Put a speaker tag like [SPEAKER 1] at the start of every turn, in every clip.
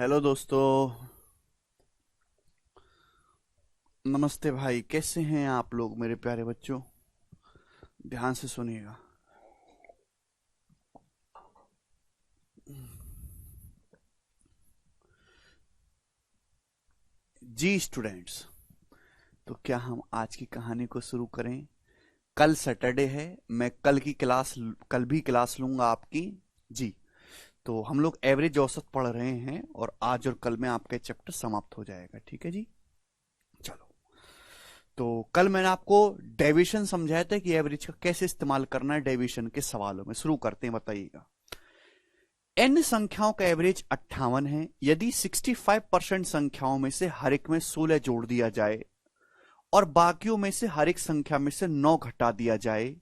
[SPEAKER 1] Hello दोस्तों। नमस्ते भाई, कैसे हैं आप लोग मेरे प्यारे बच्चों? ध्यान से सुनिएगा। जी स्टूडेंट्स, तो क्या हम आज की कहानी को शुरू करें? कल सैटरडे है, मैं कल भी क्लास लूंगा आपकी। जी, तो हम लोग एवरेज औसत पढ़ रहे हैं और आज और कल में आपका चैप्टर समाप्त हो जाएगा। ठीक है जी, चलो। तो कल मैंने आपको डेविएशन समझाया था कि एवरेज का कैसे इस्तेमाल करना है। डेविएशन के सवालों में शुरू करते हैं, बताइएगा। एन संख्याओं का एवरेज 58 है। यदि 65% संख्याओं में से हर एक में 16 जोड़ दिया जाए और बाकियों में से हर एक संख्या में से 9 घटा दिया जाए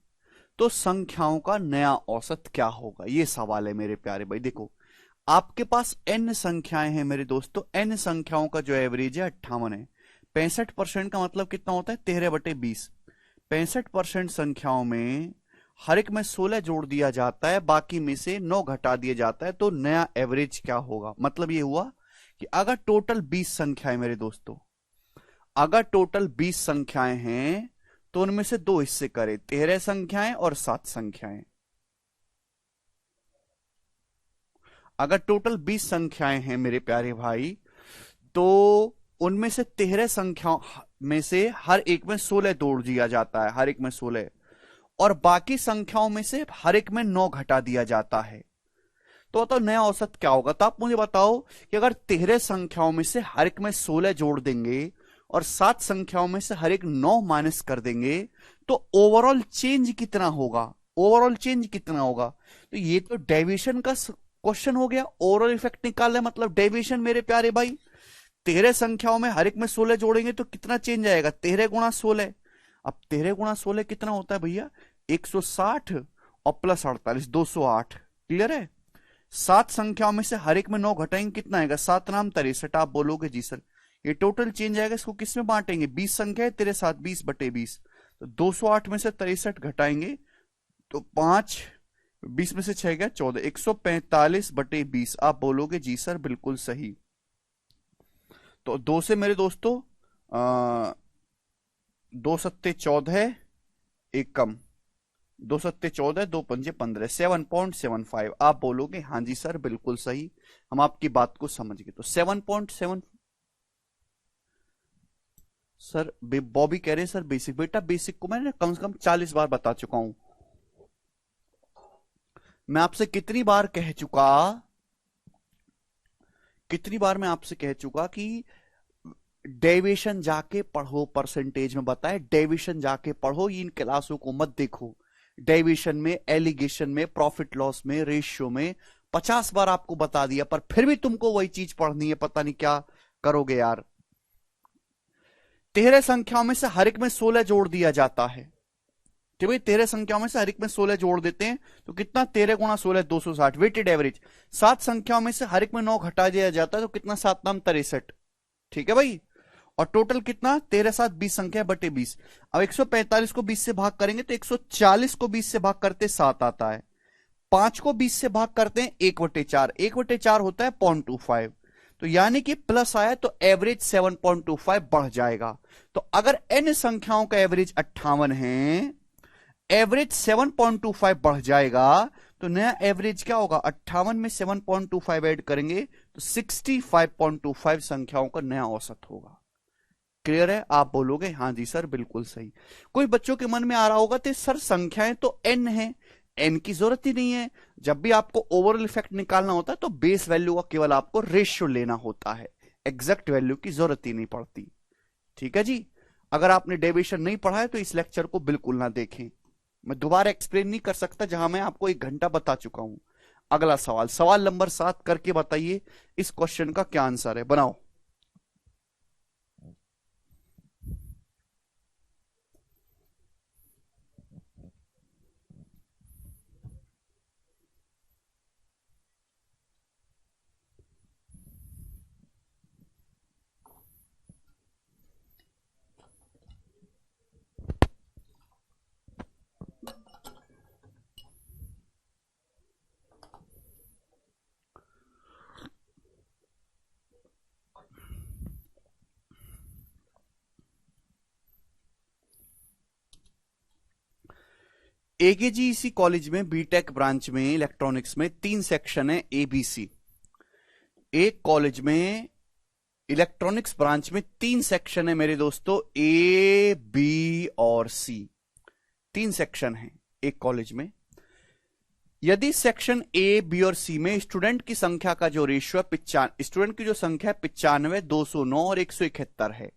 [SPEAKER 1] तो संख्याओं का नया औसत क्या होगा? ये सवाल है मेरे प्यारे भाई। देखो, आपके पास एन संख्याएं हैं मेरे दोस्तों। एन संख्याओं का जो एवरेज है 58 है। 65% का मतलब कितना होता है? 13/20। 65% संख्याओं में हर एक में 16 जोड़ दिया जाता है, बाकी में से 9 घटा दिया जाता है, तो नया एवरेज क्या होगा? मतलब ये हुआ कि अगर टोटल 20 संख्याएं मेरे दोस्तों, अगर टोटल 20 संख्याएं हैं तो उनमें से दो हिस्से करें, 13 संख्याएं और 7 संख्याएं। अगर टोटल 20 संख्याएं हैं मेरे प्यारे भाई, तो उनमें से 13 संख्याओं में से हर एक में 16 जोड़ दिया जाता है, हर एक में 16, और बाकी संख्याओं में से हर एक में 9 घटा दिया जाता है। तो बताओ नया औसत क्या होगा? तो आप मुझे बताओ कि अगर 13 संख्याओं में से हर एक में 16 जोड़ देंगे और 7 संख्याओं में से हर एक 9 माइनस कर देंगे तो ओवरऑल चेंज कितना होगा? ओवरऑल चेंज कितना होगा? तो ये तो डेविएशन का क्वेश्चन हो गया। ओवरऑल इफेक्ट निकालना मतलब डेविएशन मेरे प्यारे भाई। 13 संख्याओं में हर एक में 16 जोड़ेंगे तो कितना चेंज आएगा? 13 गुणा 16। अब 13 गुणा 16 कितना होता है भैया? 160 और प्लस 48, 208। क्लियर है? 7 संख्याओं में से हर एक में 9 घटाएंगे, कितना आएगा? 7 नाम 63। आप बोलोगे जी सर ये टोटल चेंज आएगा, इसको किस में बांटेंगे? 20 संख्या है, तेरे साथ 20/20, तो 208 में से 63 घटाएंगे तो 5, 20 में से 6 गया 14, 145/20। आप बोलोगे जी सर बिल्कुल सही। तो दो से मेरे दोस्तों, आ, 2 सत्ते 14, एक कम, 2 सत्ते 14, 2 पंजे 15, 7.75। आप बोलोगे हाँ जी सर बिल्कुल सही, हम आपकी बात को समझ गए। तो 7.7। सर बॉबी कह रहे हैं सर बेसिक। बेटा बेसिक को मैंने कम से कम 40 बार बता चुका हूं। मैं आपसे कितनी बार मैं आपसे कह चुका कि डेविएशन जाके पढ़ो, परसेंटेज में बताए डेविएशन जाके पढ़ो, इन क्लासों को मत देखो। डेविएशन में, एलिगेशन में, प्रॉफिट लॉस में, रेशियो में 50 बार आपको बता दिया, पर फिर भी तुमको वही चीज पढ़नी है। पता नहीं क्या करोगे यार। 13 संख्याओं में से हर एक में 16 जोड़ दिया जाता है। ठीक भाई, 13 संख्याओं में से हर एक में 16 जोड़ देते हैं तो कितना? 13 गुणा 16, 260 वेटेड एवरेज। 7 संख्याओं में से हर एक में 9 घटा दिया जाता है तो कितना? 7 नाम 63। ठीक है भाई, और टोटल कितना? 13 7 20 संख्या बटे 20। अब 145 को 20 से भाग करेंगे तो 140 को 20 से भाग करते 7 आता है। 5 को 20 से भाग करते हैं 1/4, 1/4 होता है 0.25। तो यानी कि प्लस आया तो एवरेज 7.25 बढ़ जाएगा। तो अगर एन संख्याओं का एवरेज 58 है, एवरेज 7.25 बढ़ जाएगा, तो नया एवरेज क्या होगा? 58 में 7.25 ऐड करेंगे तो 65.25 संख्याओं का नया औसत होगा। क्लियर है? आप बोलोगे हाँ जी सर बिल्कुल सही। कोई बच्चों के मन में आ रहा होगा तो सर संख्याएं तो एन है, एन की जरूरत ही नहीं है। जब भी आपको ओवरऑल इफेक्ट निकालना होता है तो बेस वैल्यू का केवल आपको रेशियो लेना होता है, एग्जैक्ट वैल्यू की जरूरत ही नहीं पड़ती। ठीक है जी। अगर आपने डेविएशन नहीं पढ़ा है तो इस लेक्चर को बिल्कुल ना देखें। मैं दोबारा एक्सप्लेन नहीं कर सकता जहां मैं आपको 1 घंटा बता चुका हूं। अगला सवाल, सवाल नंबर 7 करके बताइए इस क्वेश्चन का क्या आंसर है। बनाओ। एकेजीईसी कॉलेज में बीटेक ब्रांच में इलेक्ट्रॉनिक्स में 3 सेक्शन है एबीसी। एक कॉलेज में इलेक्ट्रॉनिक्स ब्रांच में 3 सेक्शन है मेरे दोस्तों, ए बी और सी। 3 सेक्शन है एक कॉलेज में। यदि सेक्शन ए बी और सी में स्टूडेंट की संख्या का जो रेशियो है स्टूडेंट की जो संख्या 95, 209 और 171 है।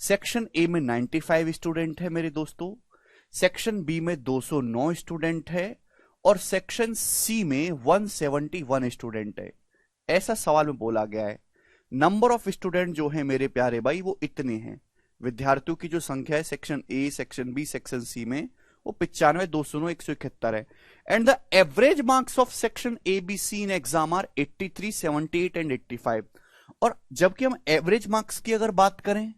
[SPEAKER 1] सेक्शन ए में 95 स्टूडेंट है मेरे दोस्तों, सेक्शन बी में 209 स्टूडेंट है और सेक्शन सी में 171 स्टूडेंट है। ऐसा सवाल में बोला गया है। नंबर ऑफ स्टूडेंट जो है मेरे प्यारे भाई वो इतने हैं। विद्यार्थियों की जो संख्या है section A, section B, section C में वो 95, 209, 171 है। And the average marks of section A B C in exam are 83, 78 and 85। और जबकि हम एवरेज मार्क्स की अगर बात करें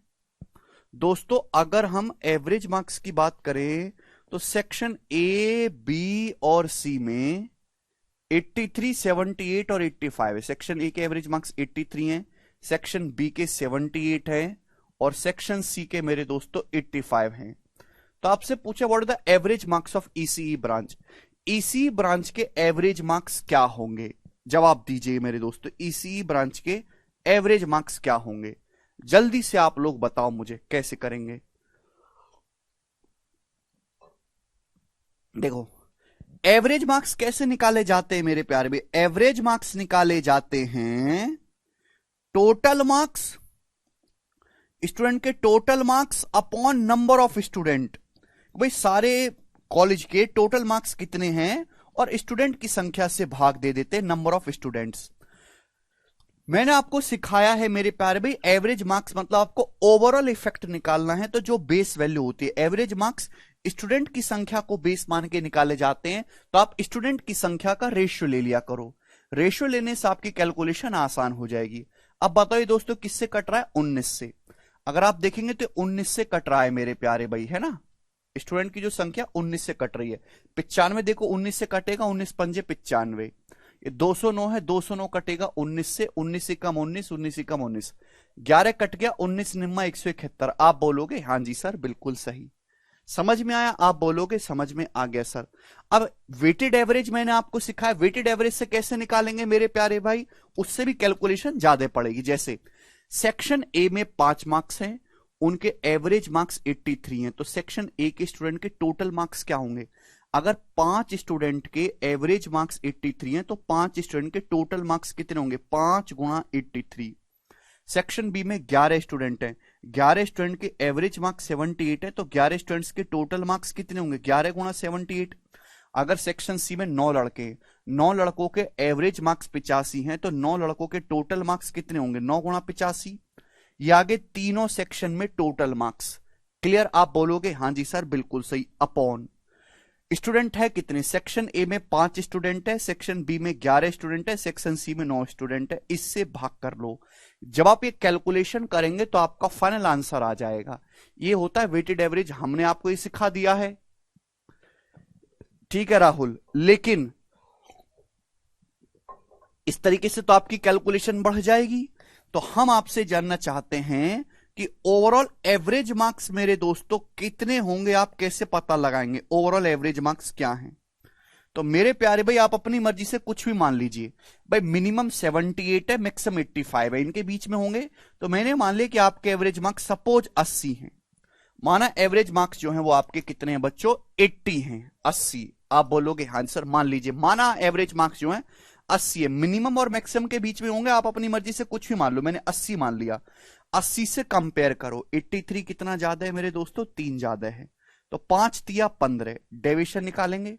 [SPEAKER 1] दोस्तों, अगर हम एवरेज मार्क्स की बात करें तो सेक्शन ए बी और सी में 83, 78 और 85 है। सेक्शन ए के एवरेज मार्क्स 83 हैं, सेक्शन बी के 78 हैं और सेक्शन सी के मेरे दोस्तों 85 हैं। तो आपसे पूछा what is the average marks of ECE branch. ECE branch के एवरेज मार्क्स क्या होंगे, जवाब दीजिए मेरे दोस्तों। ईसीई ब्रांच के एवरेज मार्क्स क्या होंगे, जल्दी से आप लोग बताओ मुझे कैसे करेंगे। देखो एवरेज मार्क्स कैसे निकाले जाते हैं मेरे प्यारे भाई। एवरेज मार्क्स निकाले जाते हैं टोटल मार्क्स, स्टूडेंट के total marks upon number of student. भाई सारे कॉलेज के टोटल मार्क्स कितने हैं और स्टूडेंट की संख्या से भाग दे देते हैं नंबर ऑफ स्टूडेंट्स। मैंने आपको सिखाया है मेरे प्यारे भाई एवरेज मार्क्स मतलब आपको ओवरऑल इफेक्ट निकालना है। तो जो बेस वैल्यू होती है एवरेज मार्क्स स्टूडेंट की संख्या को बेस मान के निकाले जाते हैं। तो आप स्टूडेंट की संख्या का रेशियो ले लिया करो, रेशियो लेने से आपकी कैलकुलेशन आसान हो जाएगी। अब बताइए दोस्तों किससे कट रहा है, 19 से। अगर आप देखेंगे तो 19 से कट रहा है मेरे प्यारे भाई, है ना। स्टूडेंट की जो संख्या 19 से कट रही है। 95 देखो 19 से कटेगा, 19 पंजे 95। ये 209 है, 209 कटेगा 19 से, 19 से कम 19, 19 से कम 19, 11 कट गया, 19 निम्मा 171। आप बोलोगे हाँ जी सर बिल्कुल सही। समझ में आया, आप बोलोगे समझ में आ गया सर। अब वेटेड एवरेज मैंने आपको सिखाया, वेटेड एवरेज से कैसे निकालेंगे मेरे प्यारे भाई, उससे भी कैलकुलेशन ज्यादा पड़ेगी। जैसे सेक्शन ए में 5 मार्क्स हैं, उनके एवरेज मार्क्स 83 हैं, तो सेक्शन ए के स्टूडेंट के टोटल मार्क्स क्या होंगे। अगर 5 स्टूडेंट के एवरेज मार्क्स 83 हैं तो 5 स्टूडेंट के टोटल मार्क्स कितने होंगे, 5 गुणा 83। सेक्शन बी में 11 स्टूडेंट हैं, 11 स्टूडेंट के एवरेज मार्क्स 78 है, तो 11 स्टूडेंट्स के टोटल मार्क्स कितने होंगे, 11 गुणा 78। अगर सेक्शन सी में 9 लड़के, 9 लड़कों के एवरेज मार्क्स 85 हैं, तो 9 लड़कों के टोटल मार्क्स कितने होंगे, 9 गुणा 85। ये आगे तीनों सेक्शन में टोटल मार्क्स। क्लियर, आप बोलोगे हाँ जी सर बिल्कुल सही। अपॉन स्टूडेंट है कितने, सेक्शन ए में 5 स्टूडेंट है, सेक्शन बी में 11 स्टूडेंट है, सेक्शन सी में 9 स्टूडेंट है, इससे भाग कर लो। जब आप ये कैलकुलेशन करेंगे तो आपका फाइनल आंसर आ जाएगा। ये होता है वेटेड एवरेज, हमने आपको ये सिखा दिया है, ठीक है राहुल। लेकिन इस तरीके से तो आपकी कैलकुलेशन बढ़ जाएगी। तो हम आपसे जानना चाहते हैं कि ओवरऑल एवरेज मार्क्स मेरे दोस्तों कितने होंगे, आप कैसे पता लगाएंगे ओवरऑल एवरेज मार्क्स क्या हैं। तो मेरे प्यारे भाई आप अपनी मर्जी से कुछ भी मान लीजिए। भाई मिनिमम 78 है, मैक्सिमम 85 है, इनके बीच में होंगे। तो मैंने मान लिया कि आपके एवरेज मार्क्स सपोज 80 हैं। माना एवरेज मार्क्स जो हैं वो आपके कितने हैं बच्चों, 80 हैं, 80। आप बोलोगे हाँ सर मान लीजिए, माना एवरेज मार्क्स जो हैं 80 है, मिनिमम और मैक्सिमम के बीच में होंगे। आप अपनी मर्जी से कुछ भी मान लो, मैंने 80 मान लिया। 80 से कंपेयर करो, 83 कितना ज्यादा है मेरे दोस्तों, 3 ज्यादा है। तो 5 तिया 15, डेविएशन निकालेंगे।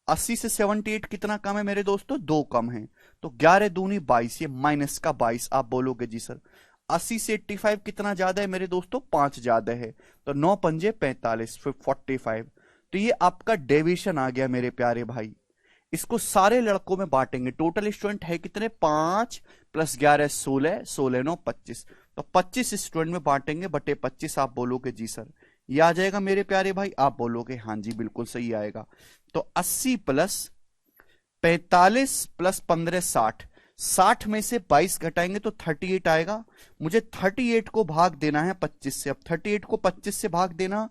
[SPEAKER 1] 80 से 78 कितना कम है मेरे दोस्तों, 2 कम है। तो 11 दूनी 22, ये माइनस का 22। आप बोलोगे जी सर 80 से 85 कितना ज्यादा है मेरे दोस्तों, 5 ज्यादा है। तो 9 पंजे 45, फिर 45। तो ये आपका डेविएशन आ गया मेरे प्यारे भाई। इसको सारे लड़कों में बांटेंगे। टोटल स्टूडेंट है कितने, 5 प्लस 11 16, 16 9 25। तो 25 स्टूडेंट में बांटेंगे बटे 25। आप बोलोगे जी सर ये आ जाएगा मेरे प्यारे भाई। आप बोलोगे हाँ जी बिल्कुल सही आएगा। तो 80 प्लस 45 प्लस 15 60, 60 में से 22 घटाएंगे तो 38 आएगा। मुझे 38 को भाग देना है 25 से। अब 38 को 25 से भाग देना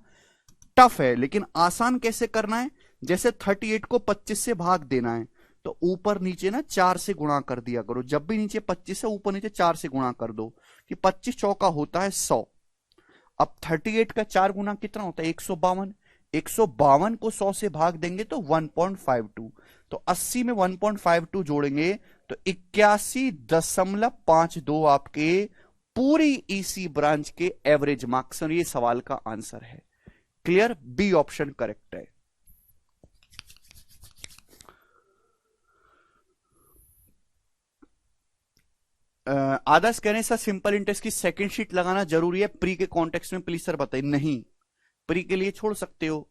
[SPEAKER 1] टफ है, लेकिन आसान कैसे करना है, जैसे 38 को 25 से भाग देना है तो ऊपर नीचे ना 4 से गुणा कर दिया करो। जब भी नीचे 25 है ऊपर नीचे 4 से गुणा कर दो कि 25 चौका होता है 100। अब 38 का 4 गुना कितना होता है 152। 152 को 100 से भाग देंगे तो 1.52। तो 80 में 1.52 जोड़ेंगे तो 81.52 आपके पूरी ईसी ब्रांच के एवरेज मार्क्स। और ये सवाल का आंसर है। क्लियर, बी ऑप्शन करेक्ट है। आदर्श कहने सर सिंपल इंटरेस्ट की सेकंड शीट लगाना जरूरी है प्री के कॉन्टेक्स्ट में, प्लीज सर बताइए। नहीं, प्री के लिए छोड़ सकते हो।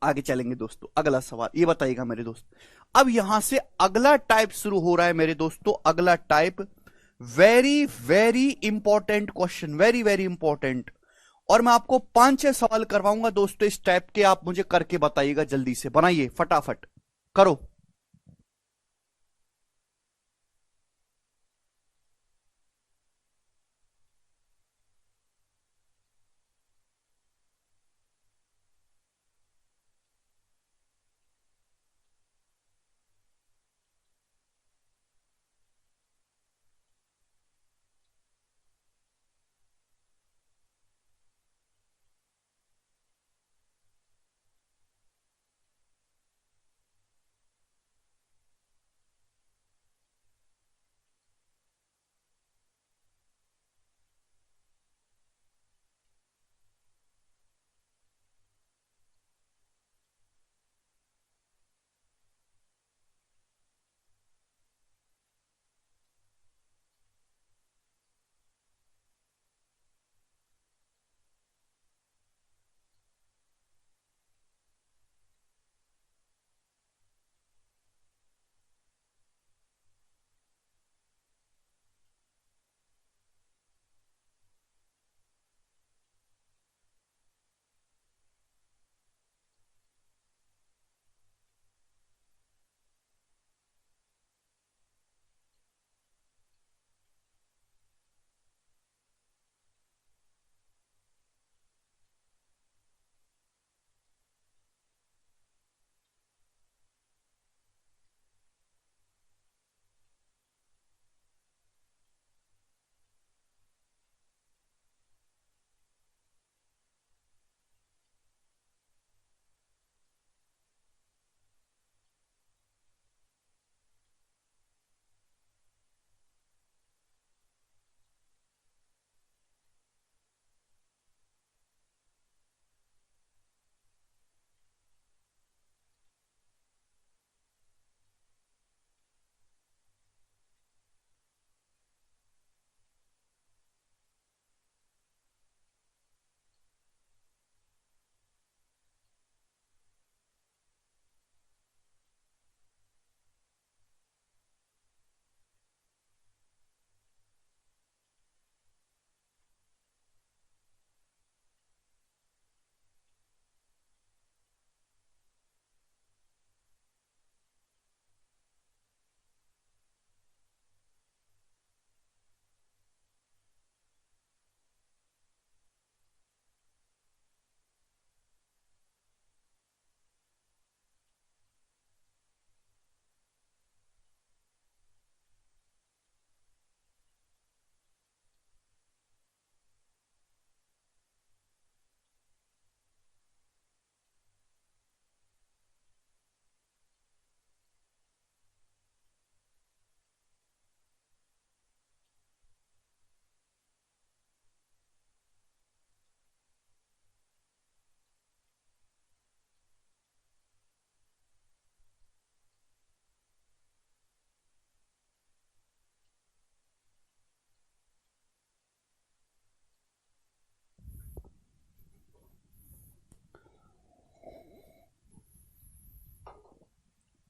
[SPEAKER 1] आगे चलेंगे दोस्तों, अगला सवाल ये बताइएगा मेरे दोस्त। अब यहां से अगला टाइप शुरू हो रहा है मेरे दोस्तों। अगला type very very important question, very very important. और मैं आपको 5-6 सवाल करवाऊंगा दोस्तों इस टाइप के, आप मुझे करके बताइएगा। जल्दी से बनाइए, फटाफट करो।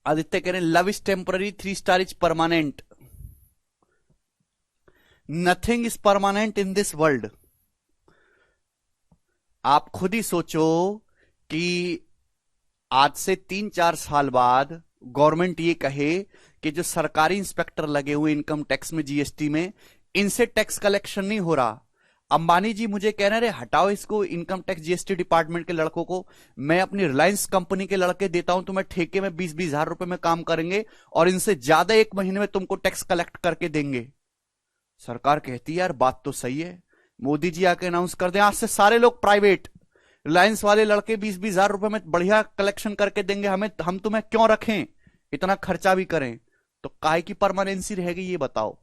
[SPEAKER 1] आदित्य कह रहे हैं love is temporary, 3 star is permanent. Nothing is permanent in this world. आप खुद ही सोचो कि आज से 3-4 साल बाद गवर्नमेंट ये कहे कि जो सरकारी इंस्पेक्टर लगे हुए इनकम टैक्स में, जीएसटी में, इनसे टैक्स कलेक्शन नहीं हो रहा, अंबानी जी मुझे कह रहे हटाओ इसको, इनकम टैक्स जीएसटी डिपार्टमेंट के लड़कों को, मैं अपनी रिलायंस कंपनी के लड़के देता हूं, तुम्हें ठेके में 20-20 हजार रुपए में काम करेंगे और इनसे ज्यादा एक महीने में तुमको टैक्स कलेक्ट करके देंगे। सरकार कहती है यार बात तो सही है, मोदी जी आके अनाउंस कर दें आज से सारे लोग प्राइवेट, रिलायंस वाले लड़के 20-20 हजार रुपए में बढ़िया कलेक्शन करके देंगे, हम तुम्हें क्यों रखें, इतना खर्चा भी करें, तो काहे की परमानेंसी रहेगी ये बताओ।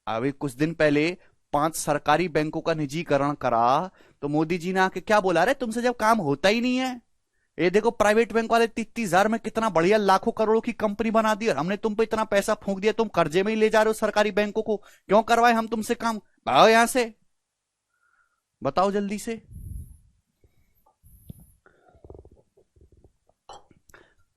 [SPEAKER 1] अभी कुछ दिन पहले 5 सरकारी बैंकों का निजीकरण करा तो मोदी जी ने आके क्या बोला, रहे तुमसे जब काम होता ही नहीं है, ये देखो प्राइवेट बैंक वाले 30-30 हजार में कितना बढ़िया लाखों करोड़ों की कंपनी बना दी और हमने तुम पे इतना पैसा फूंक दिया, तुम कर्जे में ही ले जा रहे हो सरकारी बैंकों को, क्यों करवाए हम तुमसे काम, भागो यहां से, बताओ जल्दी से।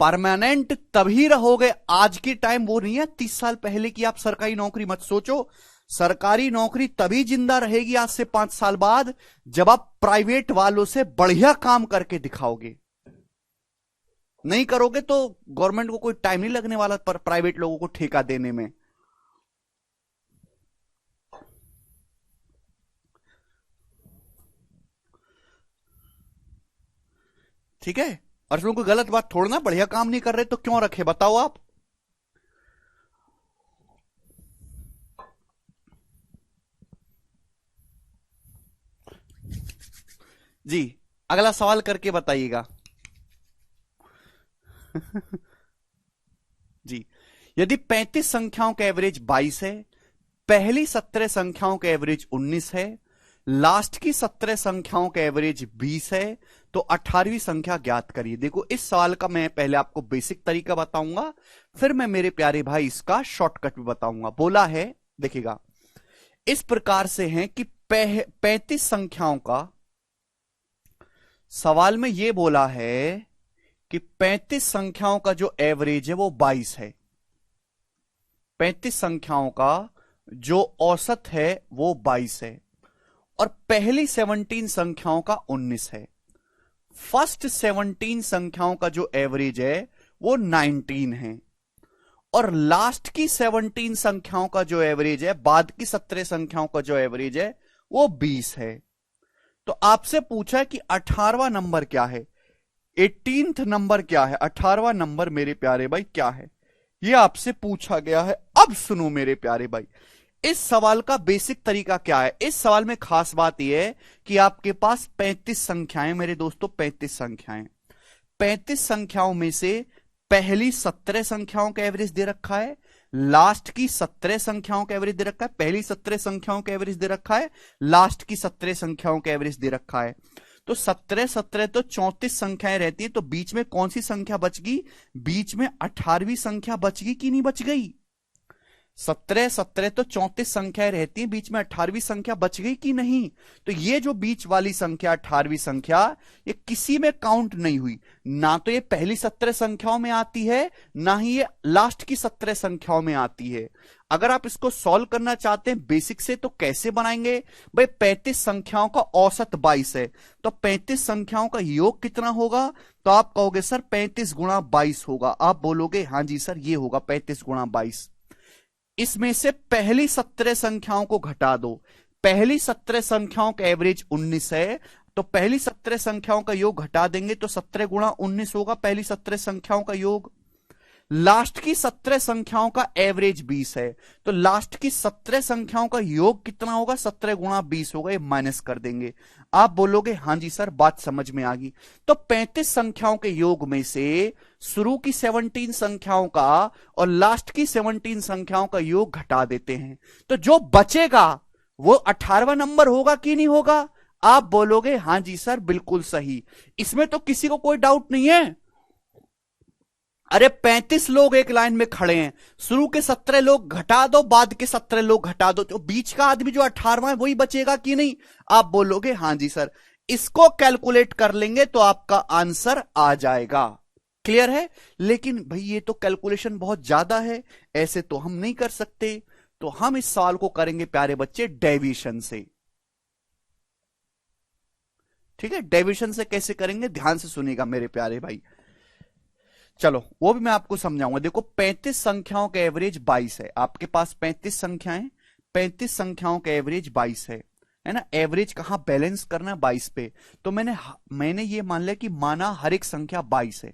[SPEAKER 1] परमानेंट तभी रहोगे, आज की टाइम वो नहीं है 30 साल पहले की आप सरकारी नौकरी मत सोचो, सरकारी नौकरी तभी जिंदा रहेगी आज से 5 साल बाद जब आप प्राइवेट वालों से बढ़िया काम करके दिखाओगे। नहीं करोगे तो गवर्नमेंट को कोई टाइम नहीं लगने वाला पर प्राइवेट लोगों को ठेका देने में। ठीक है, और इसमें कोई गलत बात थोड़ा ना, बढ़िया काम नहीं कर रहे तो क्यों रखे बताओ आप। जी अगला सवाल करके बताइएगा। जी, यदि 35 संख्याओं का एवरेज 22 है, पहली 17 संख्याओं का एवरेज 19 है, लास्ट की 17 संख्याओं का एवरेज 20 है, तो 18वीं संख्या ज्ञात करिए। देखो इस सवाल का मैं पहले आपको बेसिक तरीका बताऊंगा, फिर मैं मेरे प्यारे भाई इसका शॉर्टकट भी बताऊंगा। बोला है देखिएगा इस प्रकार से है कि 35 संख्याओं का, सवाल में यह बोला है कि 35 संख्याओं का जो एवरेज है वो 22 है, 35 संख्याओं का जो औसत है वो 22 है, और पहली 17 संख्याओं का 19 है। फर्स्ट 17 संख्याओं का जो एवरेज है वो 19 है, और लास्ट की 17 संख्याओं का जो एवरेज है, बाद की 17 संख्याओं का जो एवरेज है वो 20 है। तो आपसे पूछा कि 18वां नंबर क्या है, 18th नंबर क्या है, 18वां नंबर मेरे प्यारे भाई क्या है, यह आपसे पूछा गया है। अब सुनो मेरे प्यारे भाई, इस सवाल का बेसिक तरीका क्या है। इस सवाल में खास बात यह है कि आपके पास 35 संख्याएं मेरे दोस्तों, 35 संख्याएं, 35 संख्याओं में से पहली 17 संख्याओं का एवरेज दे रखा है, लास्ट की 17 संख्याओं का एवरेज दे रखा है, पहली 17 संख्याओं का एवरेज दे रखा है, लास्ट की 17 संख्याओं का एवरेज दे रखा है। तो 17-17 तो 34 संख्याएं रहती है, तो बीच में कौन सी संख्या बच गई, बीच में 18वीं संख्या बच गई कि नहीं बच गई। 17-17 तो 34 संख्याएं रहती हैं, बीच में 18वीं संख्या बच गई कि नहीं। तो ये जो बीच वाली संख्या 18वीं संख्या, ये किसी में काउंट नहीं हुई, ना तो ये पहली 17 संख्याओं में आती है, ना ही ये लास्ट की 17 संख्याओं में आती है। अगर आप इसको सॉल्व करना चाहते हैं बेसिक से तो कैसे बनाएंगे भाई, 35 संख्याओं का औसत 22 है, तो 35 संख्याओं का योग कितना होगा, तो आप कहोगे सर 35 गुणा 22 होगा। आप बोलोगे हां जी सर ये होगा 35 गुणा 22। इसमें से पहली 17 संख्याओं को घटा दो, पहली 17 संख्याओं का एवरेज 19 है, तो पहली 17 संख्याओं का योग घटा देंगे तो 17 गुणा 19 होगा पहली 17 संख्याओं का योग। लास्ट की 17 संख्याओं का एवरेज 20 है, तो लास्ट की 17 संख्याओं का योग कितना होगा, 17 गुणा 20 होगा, ये माइनस कर देंगे। आप बोलोगे हां जी सर बात समझ में आ गई। तो 35 संख्याओं के योग में से शुरू की 17 संख्याओं का और लास्ट की 17 संख्याओं का योग घटा देते हैं, तो जो बचेगा वो 18वां नंबर होगा कि नहीं होगा। आप बोलोगे हां जी सर बिल्कुल सही, इसमें तो किसी को कोई डाउट नहीं है। अरे 35 लोग एक लाइन में खड़े हैं, शुरू के 17 लोग घटा दो, बाद के 17 लोग घटा दो, तो बीच का आदमी जो 18वां है वही बचेगा कि नहीं। आप बोलोगे हां जी सर, इसको कैलकुलेट कर लेंगे तो आपका आंसर आ जाएगा। क्लियर है। लेकिन भाई ये तो कैलकुलेशन बहुत ज्यादा है, ऐसे तो हम नहीं कर सकते, तो हम इस सवाल को करेंगे प्यारे बच्चे डेविएशन से। ठीक है, डेविएशन से कैसे करेंगे ध्यान से सुनिएगा मेरे प्यारे भाई। चलो वो भी मैं आपको समझाऊंगा। देखो 35 संख्याओं का एवरेज 22 है, आपके पास 35 संख्याएं, 35 संख्याओं का एवरेज 22 है ना। एवरेज कहां बैलेंस करना है 22 पे, तो मैंने ये मान लिया कि माना हर एक संख्या 22 है।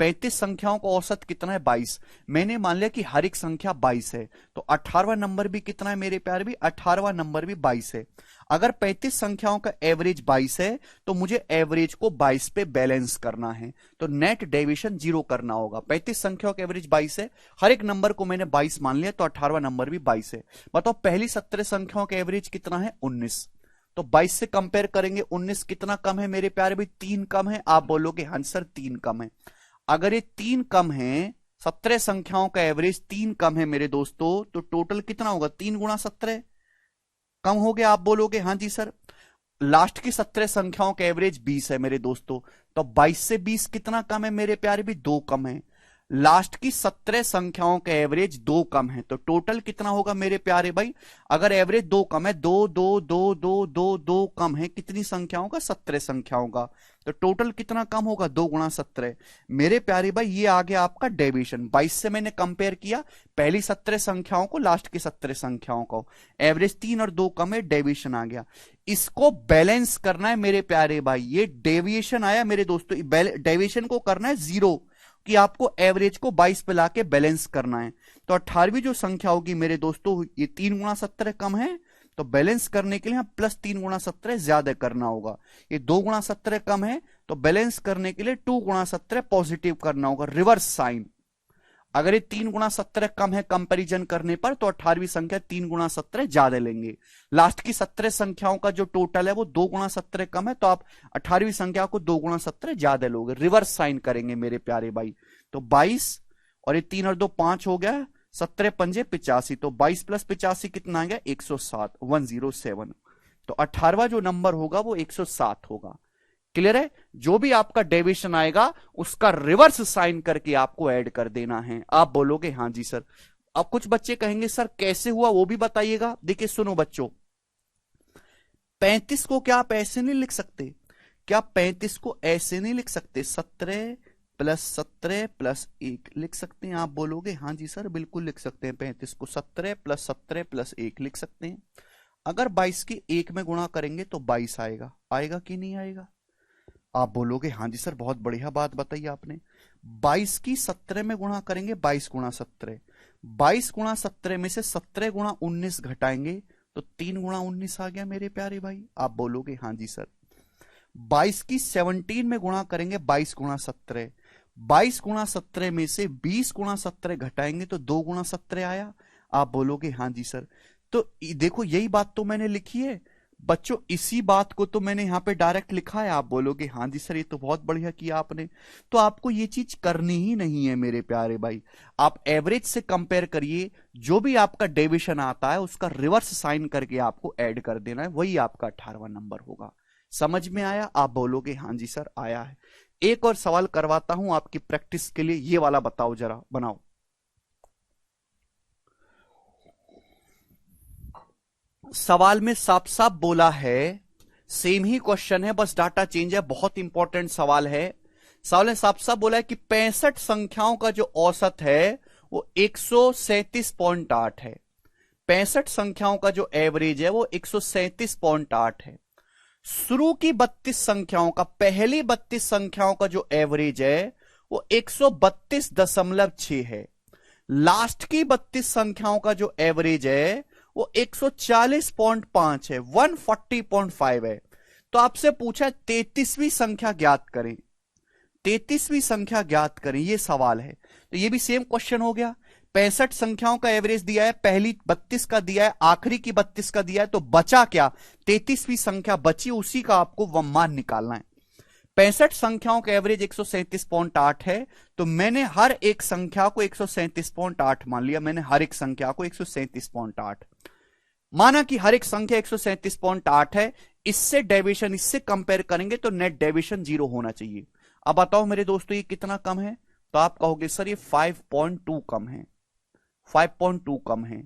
[SPEAKER 1] 35 संख्याओं का औसत कितना है 22, मैंने मान लिया कि हर एक संख्या 22 है, तो 18वां नंबर भी कितना है मेरे प्यारे भी, 18वां नंबर भी 22 है। अगर 35 संख्याओं का एवरेज 22 है तो मुझे एवरेज को 22 पे बैलेंस करना है, तो नेट डेविएशन 0 करना होगा। 35 संख्याओं का एवरेज 22 है, हर एक नंबर को मैंने 22 मान लिया, तो 18वां नंबर भी 22 है। बताओ पहली 17 संख्याओं का एवरेज कितना है 19, तो 22 से कंपेयर करेंगे 19 कितना कम है मेरे प्यारे भाई, 3 कम है। आप बोलोगे हाँ सर 3 कम है। अगर ये 3 कम है, 17 संख्याओं का एवरेज 3 कम है मेरे दोस्तों, तो टोटल कितना होगा 3 गुणा 17 कम हो गया। आप बोलोगे हाँ जी सर। लास्ट की 17 संख्याओं का एवरेज 20 है मेरे दोस्तों, तो 22 से 20 कितना कम है मेरे प्यारे भी, 2 कम है। लास्ट की 17 संख्याओं का एवरेज 2 कम है, तो टोटल कितना होगा मेरे प्यारे भाई, अगर एवरेज 2 कम है, 2 2 2 2 2 2 कम है कितनी संख्याओं का, 17 संख्याओं का, तो टोटल कितना कम होगा 2 गुणा 17। मेरे प्यारे भाई ये आ गया आपका डेविएशन। 22 से मैंने कंपेयर किया पहली 17 संख्याओं को लास्ट की 17 संख्याओं को, एवरेज 3 और 2 कम है, डेविएशन आ गया। इसको बैलेंस करना है मेरे प्यारे भाई, ये डेविएशन आया मेरे दोस्तों, डेविएशन को करना है 0, कि आपको एवरेज को 22 पे लाके बैलेंस करना है। तो 18वीं जो संख्या होगी मेरे दोस्तों, ये 3 गुणा 17 कम है, तो बैलेंस करने के लिए हम प्लस 3 गुणा 17 ज्यादा करना होगा। ये 2 गुणा 17 कम है, तो बैलेंस करने के लिए 2 गुणा 17 पॉजिटिव करना होगा, रिवर्स साइन। अगर ये 3 गुणा 17 कम है कंपैरिजन करने पर, तो 18वीं संख्या 3 गुणा 17 ज्यादा लेंगे। लास्ट की 17 संख्याओं का जो टोटल है वो 2 गुणा 17 कम है, तो आप 18वीं संख्या को 2 गुणा 17 ज्यादा लोगे, रिवर्स साइन करेंगे मेरे प्यारे भाई। तो 22 और ये 3 और 2 5 हो गया, 17 पंजे 85, तो 22 प्लस 85 कितना आ गया 107, 107। तो 18वां जो नंबर होगा वो 107 होगा। क्लियर है। जो भी आपका डेविएशन आएगा उसका रिवर्स साइन करके आपको ऐड कर देना है। आप बोलोगे हाँ जी सर। अब कुछ बच्चे कहेंगे सर कैसे हुआ वो भी बताइएगा। देखिए सुनो बच्चों, 35 को क्या आप ऐसे नहीं लिख सकते, क्या 35 को ऐसे नहीं लिख सकते, 17 प्लस 1 लिख सकते हैं। आप बोलोगे हाँ जी सर बिल्कुल लिख सकते हैं, 35 को 17 प्लस 1 लिख सकते हैं। अगर 22 की 1 में गुणा करेंगे तो 22 आएगा, आएगा कि नहीं आएगा। आप बोलोगे हाँ जी सर बहुत बढ़िया बात बताई आपने। 22 की 17 में गुणा करेंगे, 22 गुणा 17, 22 गुणा 17 में से 17 गुणा 19 घटाएंगे तो 3 गुणा 19 आ गया मेरे प्यारे भाई। आप बोलोगे हाँ जी सर। 22 की 17 में गुणा करेंगे, 22 गुणा 17, 22 गुणा 17 में से 20 गुणा 17 घटाएंगे तो 2 गुणा 17 आया। आप बोलोगे हाँ जी सर। तो देखो यही बात तो मैंने लिखी है बच्चों, इसी बात को तो मैंने यहां पे डायरेक्ट लिखा है। आप बोलोगे हाँ जी सर ये तो बहुत बढ़िया किया आपने। तो आपको ये चीज करनी ही नहीं है मेरे प्यारे भाई। आप एवरेज से कंपेयर करिए, जो भी आपका डेविएशन आता है उसका रिवर्स साइन करके आपको ऐड कर देना है, वही आपका 18वां नंबर होगा। समझ में आया। आप बोलोगे हाँ जी सर आया है। एक और सवाल करवाता हूं आपकी प्रैक्टिस के लिए, ये वाला बताओ जरा, बनाओ। सवाल में साफ साफ बोला है, सेम ही क्वेश्चन है बस डाटा चेंज है, बहुत इंपॉर्टेंट सवाल है। सवाल में साफ साफ बोला है कि 65 संख्याओं का जो औसत है वो 137.8 है। 65 संख्याओं का जो एवरेज है वो 137.8 है। शुरू की 32 संख्याओं का, पहली 32 संख्याओं का जो एवरेज है वो 132.6 है। लास्ट की 32 संख्याओं का जो एवरेज है वो 140.5 है, 140.5 है। तो आपसे पूछा 33वीं संख्या ज्ञात करें, 33वीं संख्या ज्ञात करें, ये सवाल है। तो ये भी सेम क्वेश्चन हो गया। 65 संख्याओं का एवरेज दिया है, पहली 32 का दिया है, आखिरी की 32 का दिया है, तो बचा क्या, 33वीं संख्या बची, उसी का आपको मान निकालना है। 65 संख्याओं का एवरेज 137.8 है, तो मैंने हर एक संख्या को 137.8 मान लिया। मैंने हर एक संख्या को 137.8 माना कि हर एक संख्या 137.8 है। इससे डेविएशन, इससे कंपेयर करेंगे तो नेट डेविएशन 0 होना चाहिए। अब बताओ मेरे दोस्तों ये कितना कम है, तो आप कहोगे सर ये 5.2 कम है, 5.2 कम है।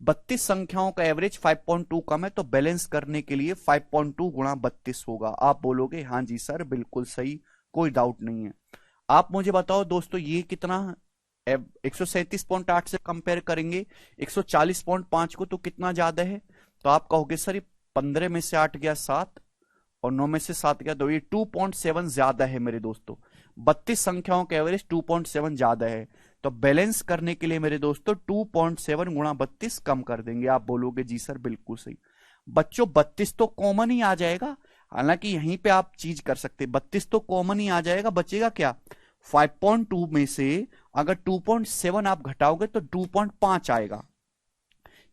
[SPEAKER 1] 32 संख्याओं का एवरेज 5.2 कम है, तो बैलेंस करने के लिए 5.2 गुणा 32 होगा। आप बोलोगे हाँ जी सर बिल्कुल सही, कोई डाउट नहीं है। आप मुझे बताओ दोस्तों ये कितना 137.8 से कंपेयर करेंगे 140.5 को, तो कितना ज्यादा है? तो आप कहोगे सर ये 15 में से 8 गया 7 और 9 में से 7 गया, तो ये 2.7 ज्यादा है मेरे दोस्तों। 32 संख्याओं के एवरेज 2.7 ज्यादा है। तो बैलेंस करने के लिए मेरे दोस्तों 2.7 गुणा 32 कम कर देंगे। आप बोलोगे जी सर बिल्कुल सही। बच्चों 32 तो कॉमन ही आ जाएगा, हालांकि यहीं पे आप चीज कर सकते, 32 तो कॉमन ही आ जाएगा, बचेगा क्या? 5.2 में से अगर 2.7 आप घटाओगे तो 2.5 आएगा।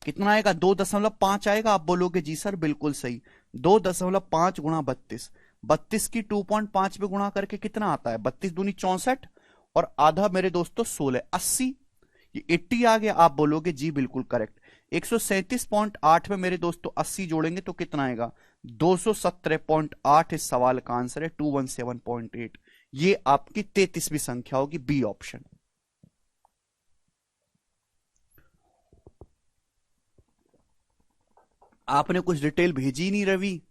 [SPEAKER 1] कितना आएगा? 2.5 आएगा। आप बोलोगे जी सर बिल्कुल सही। 2.5 गुणा 32, 32 की 2.5 पे गुणा करके कितना आता है? 32 दूनी 64 और आधा मेरे दोस्तों 16, 80। ये 80 आ गया। आप बोलोगे जी बिल्कुल करेक्ट। 137.8 में मेरे दोस्तों 80 जोड़ेंगे तो कितना आएगा? 217.8 इस सवाल का आंसर है, 217.8। ये आपकी 33वीं संख्या होगी, बी ऑप्शन। आपने कुछ डिटेल भेजी नहीं रवि।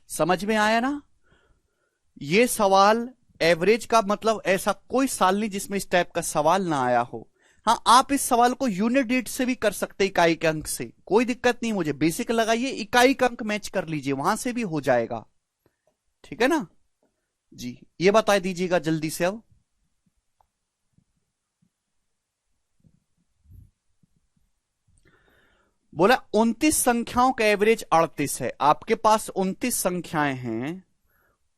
[SPEAKER 1] समझ में आया ना? ये सवाल एवरेज का मतलब ऐसा कोई साल नहीं जिसमें इस टाइप का सवाल ना आया हो। हाँ, आप इस सवाल को यूनिट डेट से भी कर सकते, इकाई के अंक से, कोई दिक्कत नहीं। मुझे बेसिक लगाइए, इकाई का अंक मैच कर लीजिए, वहां से भी हो जाएगा। ठीक है ना जी? ये बता दीजिएगा जल्दी से अब। बोला 29 संख्याओं का एवरेज 38 है। आपके पास 29 संख्याएं हैं,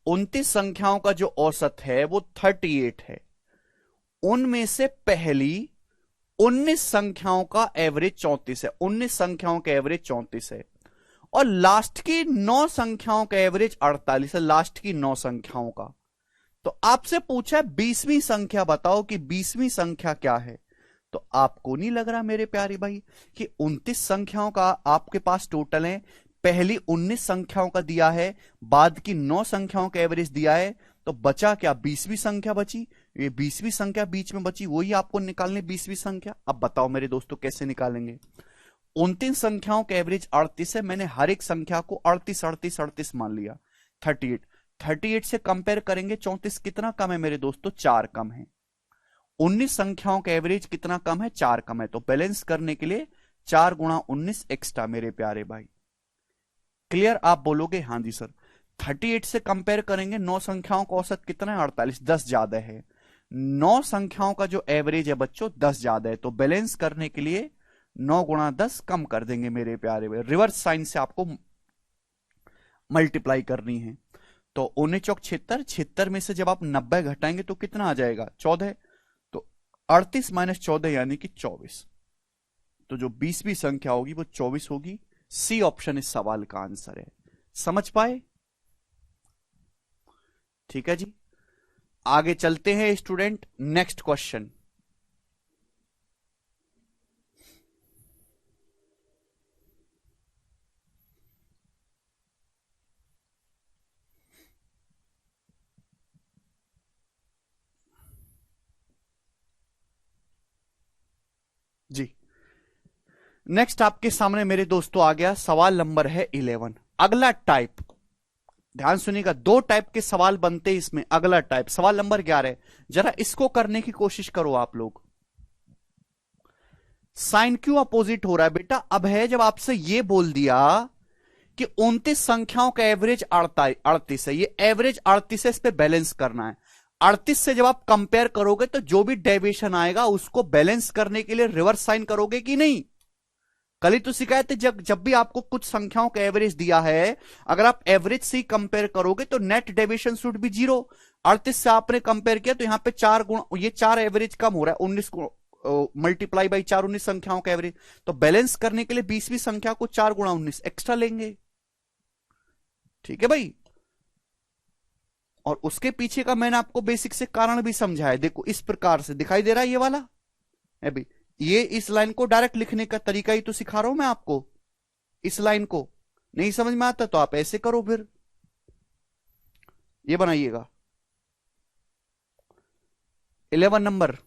[SPEAKER 1] 29 संख्याओं का जो औसत है वो 38 है। उनमें से पहली 19 संख्याओं का एवरेज 34 है। 19 संख्याओं का एवरेज 34 है और लास्ट की 9 संख्याओं का एवरेज 48 है। लास्ट की 9 संख्याओं का। तो आपसे पूछा है 20वीं संख्या बताओ कि 20वीं संख्या क्या है। तो आपको नहीं लग रहा मेरे प्यारे भाई कि 29 संख्याओं का आपके पास टोटल है, पहली 19 संख्याओं का दिया है, बाद की 9 संख्याओं का एवरेज दिया है, तो बचा क्या? 20वीं संख्या बची। ये 20वीं संख्या बीच में बची, वही आपको निकालनी 20वीं संख्या। अब बताओ मेरे दोस्तों कैसे निकालेंगे? 29 संख्याओं का एवरेज 38 है, मैंने हर एक संख्या को 38 38 38 मान लिया। 38 38 से कंपेयर करेंगे 34 कितना कम है मेरे दोस्तों? 4 कम है। 19 संख्याओं का एवरेज कितना कम है? 4 कम है। तो बैलेंस करने के लिए 4 गुणा 19 एक्स्ट्रा मेरे प्यारे भाई। क्लियर? आप बोलोगे हाँ जी सर। 38 से कंपेयर करेंगे 9 संख्याओं का औसत कितना है? 48, 10 ज्यादा है। 9 संख्याओं का जो एवरेज है बच्चों 10 ज्यादा है, तो बैलेंस करने के लिए 9 गुणा 10 कम कर देंगे मेरे प्यारे भाई। रिवर्स साइन से आपको मल्टीप्लाई करनी है। तो 19 चौक 76, 76 में से जब आप 90 घटाएंगे तो कितना आ जाएगा? 14। तो 38 माइनस 14 यानी कि 24। तो जो 20वीं संख्या होगी वो 24 होगी। सी ऑप्शन इस सवाल का आंसर है। समझ पाए? ठीक है जी, आगे चलते हैं स्टूडेंट। Next question. जी, नेक्स्ट आपके सामने मेरे दोस्तों आ गया सवाल नंबर है 11। अगला टाइप, ध्यान सुनिएगा, 2 टाइप के सवाल बनते हैं इसमें। अगला टाइप सवाल नंबर 11, जरा इसको करने की कोशिश करो आप लोग। साइन क्यों अपोजिट हो रहा है बेटा? अब है जब आपसे ये बोल दिया कि 29 संख्याओं का एवरेज 38 है, ये एवरेज 38 है, इस पे बैलेंस करना है। 38 से जब आप कंपेयर करोगे तो जो भी डेविएशन आएगा उसको बैलेंस करने के लिए रिवर्स साइन करोगे कि नहीं? कल ही तो सिखाए थे, जब जब भी आपको कुछ संख्याओं का एवरेज दिया है, अगर आप एवरेज से ही कंपेयर करोगे तो नेट डेविएशन शुड भी 0। 38 से आपने कंपेयर किया तो यहां पे 4 गुण, ये 4 एवरेज कम हो रहा है, 19 मल्टीप्लाई बाई 4, 19 संख्याओं का एवरेज। तो बैलेंस करने के लिए 20वीं संख्या को 4 गुणा 19 एक्स्ट्रा लेंगे। ठीक है भाई? और उसके पीछे का मैंने आपको बेसिक से कारण भी समझाया। देखो इस प्रकार से दिखाई दे रहा है ये वाला है भाई। ये इस लाइन को डायरेक्ट लिखने का तरीका ही तो सिखा रहा हूं मैं आपको। इस लाइन को नहीं समझ में आता तो आप ऐसे करो, फिर ये बनाइएगा 11 नंबर।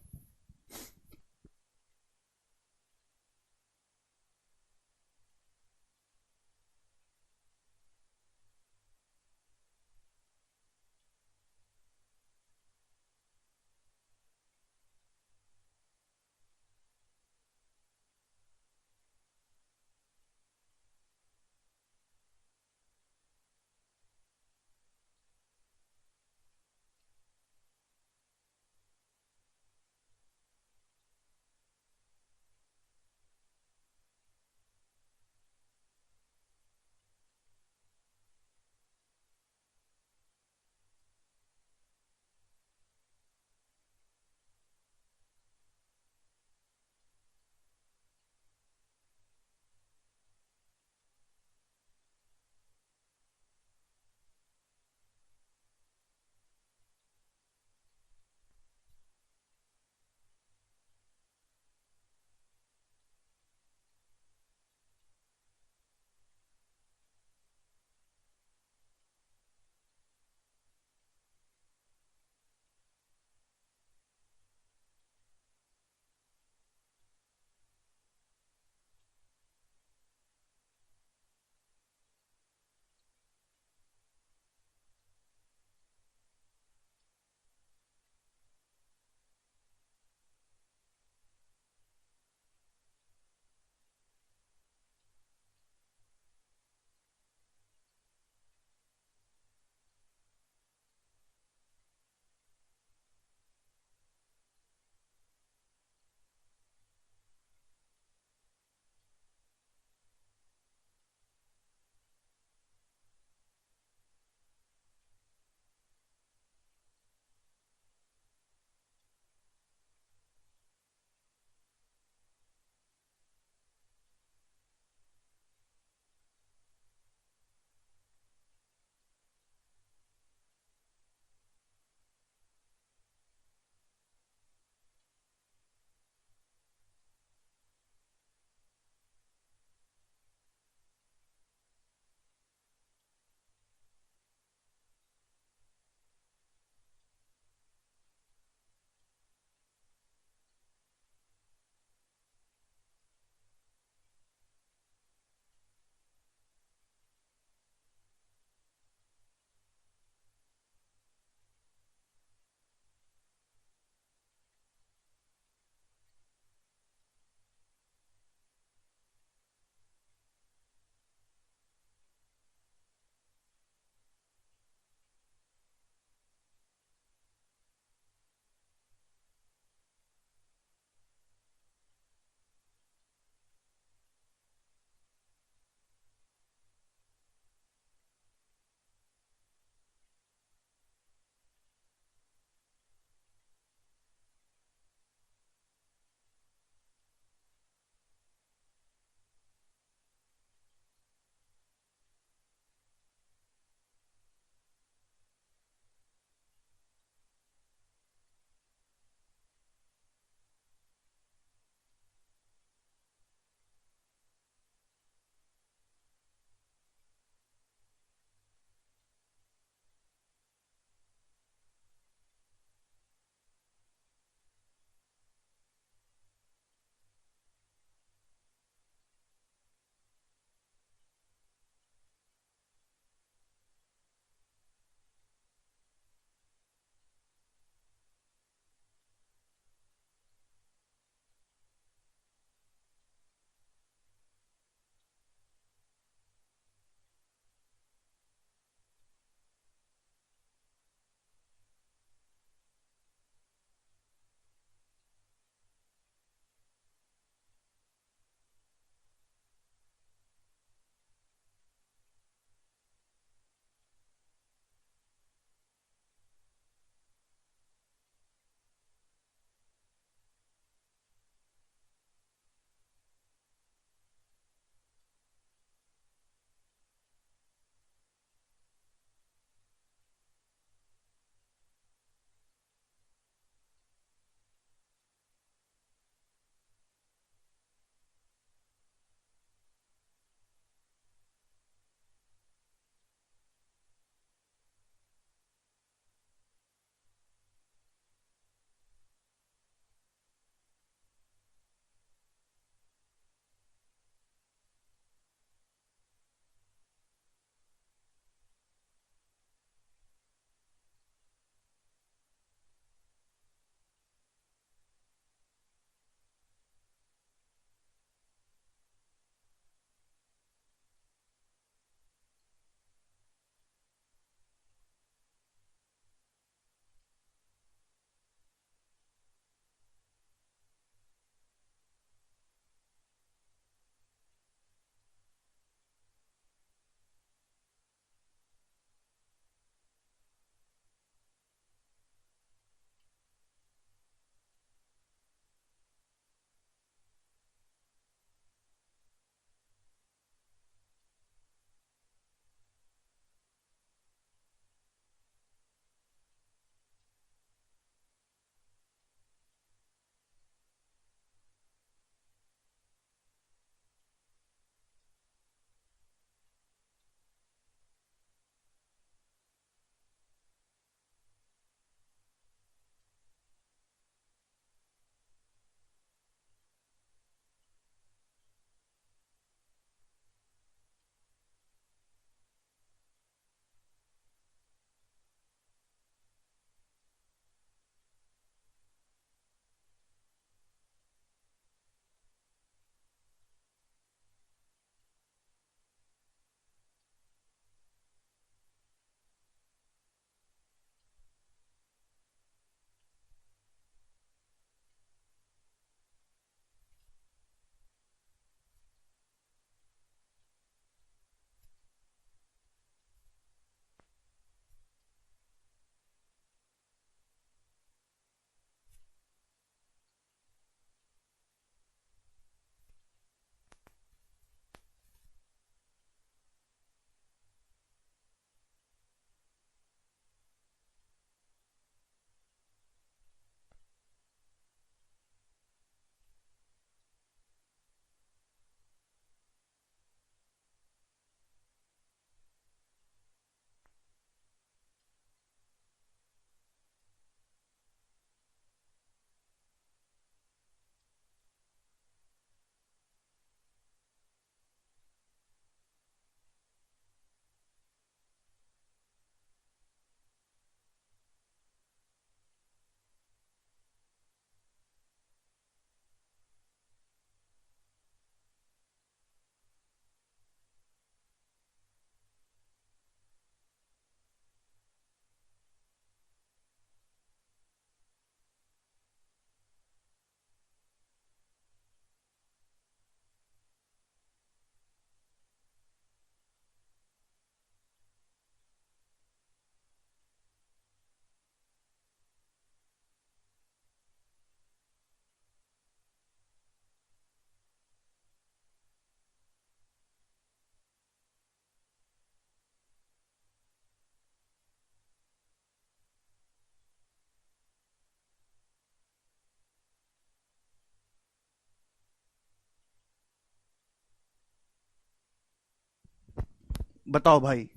[SPEAKER 1] बताओ भाई।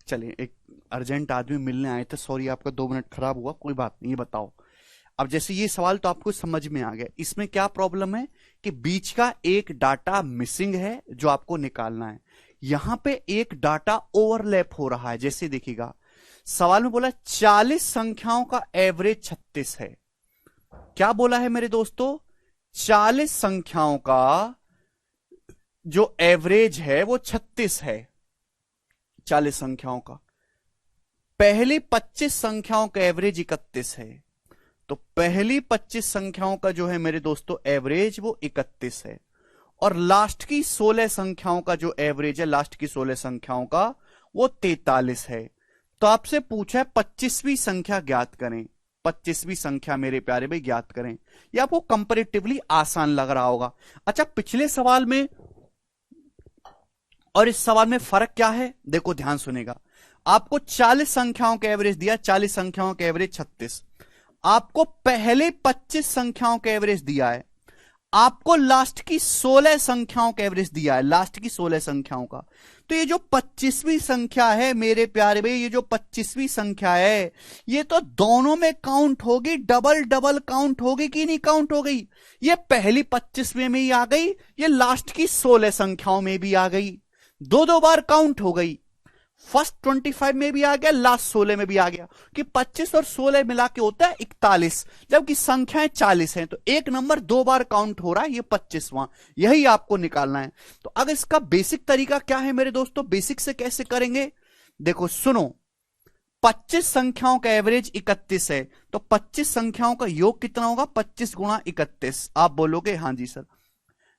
[SPEAKER 1] चलिए, एक अर्जेंट आदमी मिलने आए थे, सॉरी आपका 2 मिनट खराब हुआ, कोई बात नहीं, बताओ। अब जैसे ये सवाल तो आपको समझ में आ गया, इसमें क्या प्रॉब्लम है कि बीच का एक डाटा मिसिंग है जो आपको निकालना है। यहां पे एक डाटा ओवरलैप हो रहा है। जैसे देखिएगा, सवाल में बोला 40 संख्याओं का एवरेज 36 है। क्या बोला है मेरे दोस्तों? 40 संख्याओं का जो एवरेज है वो 36 है। 40 संख्याओं का, पहली 25 संख्याओं का एवरेज 31 है। तो पहली 25 संख्याओं का जो है मेरे दोस्तों एवरेज वो 31 है, और लास्ट की 16 संख्याओं का जो एवरेज है, लास्ट की 16 संख्याओं का वो 43 है। तो आपसे पूछा है 25वीं संख्या ज्ञात करें। 25वीं संख्या मेरे प्यारे भाई ज्ञात करें। यह आपको कंपैरेटिवली आसान लग रहा होगा। अच्छा, पिछले सवाल में और इस सवाल में फर्क क्या है, देखो ध्यान सुनेगा। आपको 40 संख्याओं का एवरेज दिया, 40 संख्याओं का एवरेज 36। आपको पहले 25 संख्याओं का एवरेज दिया है, आपको लास्ट की 16 संख्याओं का एवरेज दिया है, लास्ट की 16 संख्याओं का। तो ये जो 25वीं संख्या है मेरे प्यारे भाई, ये जो 25वीं संख्या है, ये तो दोनों में काउंट होगी, डबल डबल काउंट होगी कि नहीं काउंट हो गई? ये पहली 25वीं में ही आ गई, ये लास्ट की 16 संख्याओं में भी आ गई, दो बार काउंट हो गई। फर्स्ट 25 में भी आ गया, लास्ट 16 में भी आ गया, कि 25 और 16 मिला के होता है 41, जबकि संख्याएं 40 हैं। तो एक नंबर 2 बार काउंट हो रहा है, ये 25वां, यही आपको निकालना है। तो अगर इसका बेसिक तरीका क्या है मेरे दोस्तों, बेसिक से कैसे करेंगे, देखो सुनो। 25 संख्याओं का एवरेज 31 है, तो 25 संख्याओं का योग कितना होगा? 25 गुणा 31। आप बोलोगे हाँ जी सर।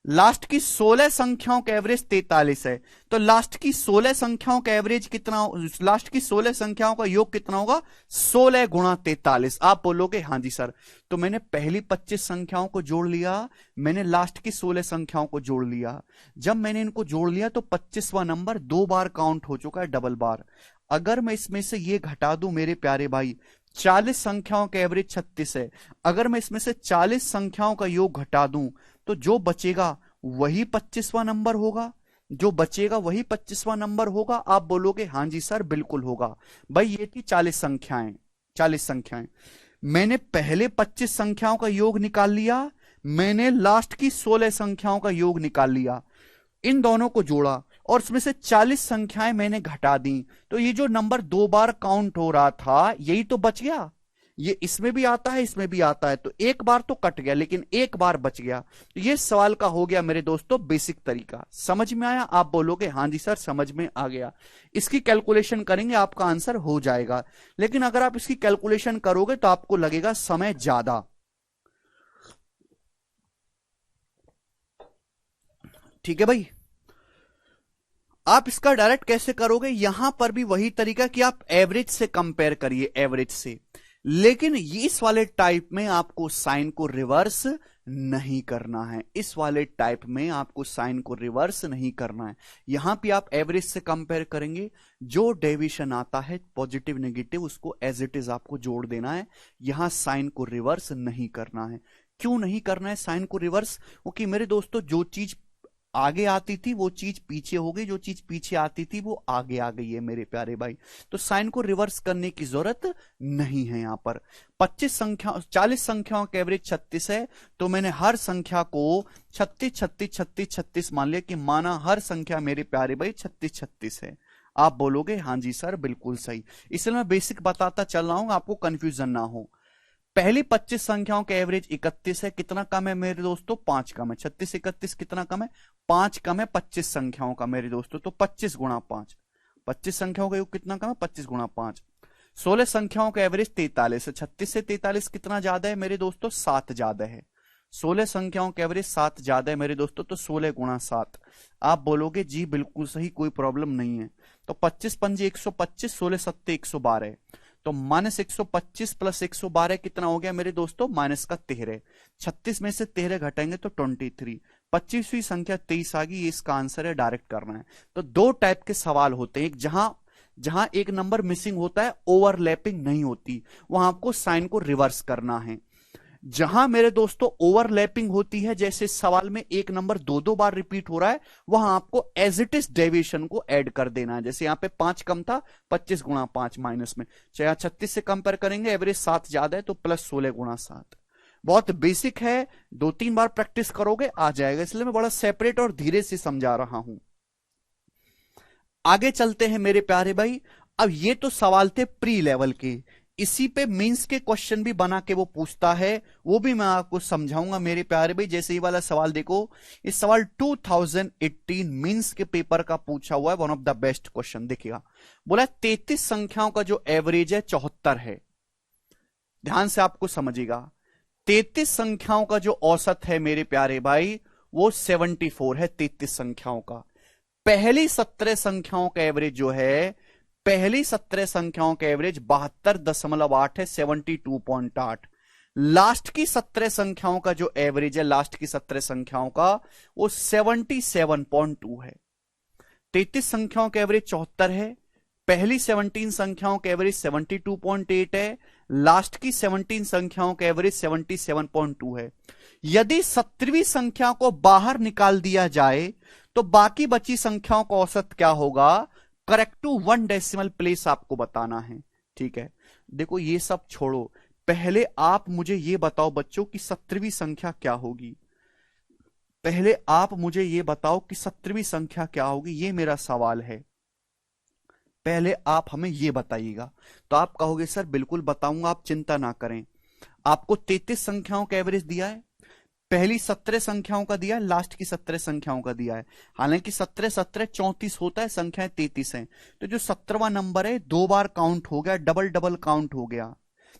[SPEAKER 1] लास्ट की 16 संख्याओं का एवरेज 43 है, तो लास्ट की 16 संख्याओं का एवरेज कितना, लास्ट की 16 संख्याओं का योग कितना होगा? 16 गुणा 43। आप बोलोगे हाँ जी सर। तो मैंने पहली 25 संख्याओं को जोड़ लिया, मैंने लास्ट की 16 संख्याओं को जोड़ लिया। जब मैंने इनको जोड़ लिया तो 25वां नंबर 2 बार काउंट हो चुका है, डबल बार। अगर मैं इसमें से ये घटा दूं मेरे प्यारे भाई, 40 संख्याओं का एवरेज 36 है, अगर मैं इसमें से 40 संख्याओं का योग घटा दूं तो जो बचेगा वही 25वां नंबर होगा, जो बचेगा वही 25वां नंबर होगा। आप बोलोगे हां जी सर बिल्कुल होगा। भाई ये थी 40 संख्याएं, 40 संख्याएं। मैंने पहले 25 संख्याओं का योग निकाल लिया, मैंने लास्ट की 16 संख्याओं का योग निकाल लिया, इन दोनों को जोड़ा और उसमें से 40 संख्याएं मैंने घटा दी। तो ये जो नंबर 2 बार काउंट हो रहा था यही तो बच गया। ये इसमें भी आता है, इसमें भी आता है, तो एक बार तो कट गया लेकिन एक बार बच गया। तो ये सवाल का हो गया मेरे दोस्तों बेसिक तरीका। समझ में आया? आप बोलोगे हां जी सर समझ में आ गया। इसकी कैलकुलेशन करेंगे आपका आंसर हो जाएगा, लेकिन अगर आप इसकी कैलकुलेशन करोगे तो आपको लगेगा समय ज्यादा। ठीक है भाई। आप इसका डायरेक्ट कैसे करोगे, यहां पर भी वही तरीका कि आप एवरेज से कंपेयर करिए, एवरेज से। लेकिन इस वाले टाइप में आपको साइन को रिवर्स नहीं करना है, इस वाले टाइप में आपको साइन को रिवर्स नहीं करना है। यहां पे आप एवरेज से कंपेयर करेंगे, जो डेविएशन आता है पॉजिटिव नेगेटिव उसको एज इट इज आपको जोड़ देना है, यहां साइन को रिवर्स नहीं करना है। क्यों नहीं करना है साइन को रिवर्स? क्योंकि मेरे दोस्तों जो चीज आगे आती थी वो चीज पीछे हो गई, जो चीज पीछे आती थी वो आगे आ गई है मेरे प्यारे भाई। तो साइन को रिवर्स करने की जरूरत नहीं है। यहां पर 25 संख्या 40 संख्याओं का एवरेज 36 है, तो मैंने हर संख्या को 36 36 36 36 मान लिया, कि माना हर संख्या मेरे प्यारे भाई 36 36 है। आप बोलोगे हां जी सर बिल्कुल सही। इसलिए मैं बेसिक बताता चल रहा हूं, आपको कंफ्यूजन ना हो। पहली 25 संख्याओं का एवरेज 31 है, कितना कम है मेरे दोस्तों? 5 कम है। 36 31 कितना कम है? 5 कम है 25 संख्याओं का मेरे दोस्तों, तो 25 गुणा 5। 25 संख्याओं का योग कितना कम है? 25 गुणा 5। 16 संख्याओं का एवरेज 43 है, 36 से 43 कितना ज्यादा है मेरे दोस्तों? 7 ज्यादा है। 16 संख्याओं का एवरेज 7 ज्यादा है मेरे दोस्तों, तो 16 गुणा 7। आप बोलोगे जी बिल्कुल सही, कोई प्रॉब्लम नहीं है। तो 25 पंजे 125, 16 सत्ते 112, तो -125 प्लस 112 कितना हो गया मेरे दोस्तों? माइनस का 13। 36 में से 13 घटाएंगे तो 23। 25वीं संख्या 23 आ गई, ये इसका आंसर है, डायरेक्ट करना है। तो दो टाइप के सवाल होते हैं, एक जहां एक नंबर मिसिंग होता है, ओवरलैपिंग नहीं होती, वहां आपको साइन को रिवर्स करना है। जहां मेरे दोस्तों ओवरलैपिंग होती है, जैसे सवाल में एक नंबर दो दो बार रिपीट हो रहा है, वहां आपको एज इट इज डेविएशन को ऐड कर देना है। जैसे यहां पे 5 कम था, 25 गुणा 5 माइनस में, चाहे 36 से कंपेयर करेंगे, एवरेज 7 ज्यादा है तो प्लस 16 गुणा 7। बहुत बेसिक है, 2-3 बार प्रैक्टिस करोगे आ जाएगा, इसलिए मैं बड़ा सेपरेट और धीरे से समझा रहा हूं। आगे चलते हैं मेरे प्यारे भाई। अब ये तो सवाल थे प्री लेवल के, इसी पे मेंस के क्वेश्चन भी बना के वो पूछता है, वो भी मैं आपको समझाऊंगा मेरे प्यारे भाई। जैसे ये वाला सवाल देखो, इस सवाल 2018 मेंस के पेपर का पूछा हुआ है, one of the best question. देखिएगा, बोला 33 संख्याओं का जो एवरेज है 74 है। ध्यान से आपको समझिएगा, 33 संख्याओं का जो औसत है मेरे प्यारे भाई वो 74 है। 33 संख्याओं का पहली 17 संख्याओं का एवरेज जो है, पहली 17 संख्याओं का एवरेज 72.8 है, 72.8। लास्ट की 17 संख्याओं का जो एवरेज है, लास्ट की 17 संख्याओं का, वो 77.2 है। 33 संख्याओं का एवरेज 74 है, पहली 17 संख्याओं का एवरेज 72.8 है, लास्ट की 17 संख्याओं का एवरेज 77.2 है। यदि 17वीं संख्या को बाहर निकाल दिया जाए तो बाकी बची संख्याओं का औसत क्या होगा, करेक्ट टू 1 डेसिमल प्लेस आपको बताना है। ठीक है, देखो ये सब छोड़ो, पहले आप मुझे ये बताओ बच्चों कि 17वीं संख्या क्या होगी। पहले आप मुझे ये बताओ कि 17वीं संख्या क्या होगी, ये मेरा सवाल है। पहले आप हमें ये बताइएगा। तो आप कहोगे सर बिल्कुल बताऊंगा, आप चिंता ना करें। आपको 33 संख्याओं का एवरेज दिया है, पहली 17 संख्याओं का दिया है, लास्ट की 17 संख्याओं का दिया है। हालांकि 17 17 34 होता है, संख्याएं 33 हैं, तो जो 17वां नंबर है 2 बार काउंट हो गया, डबल डबल काउंट हो गया।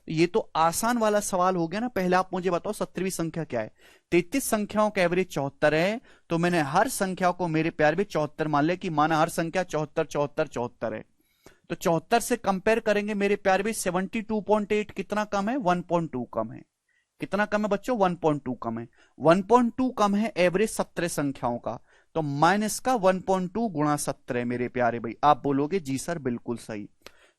[SPEAKER 1] ये तो आसान वाला सवाल हो गया ना। पहले आप मुझे बताओ 17वीं संख्या क्या है। 33 संख्याओं का एवरेज 74 है, तो मैंने हर संख्या को मेरे प्यार में 74 मान लिया कि माना हर संख्या 74 74 74 है। तो 74 से कंपेयर करेंगे मेरे प्यार में 72.8 कितना कम है, 1.2 कम है। कितना कम है बच्चों, 1.2 कम है। 1.2 कम है एवरेज 17 संख्याओं का, तो माइनस का 1.2 गुणा 17 मेरे प्यारे भाई। आप बोलोगे जी सर बिल्कुल सही।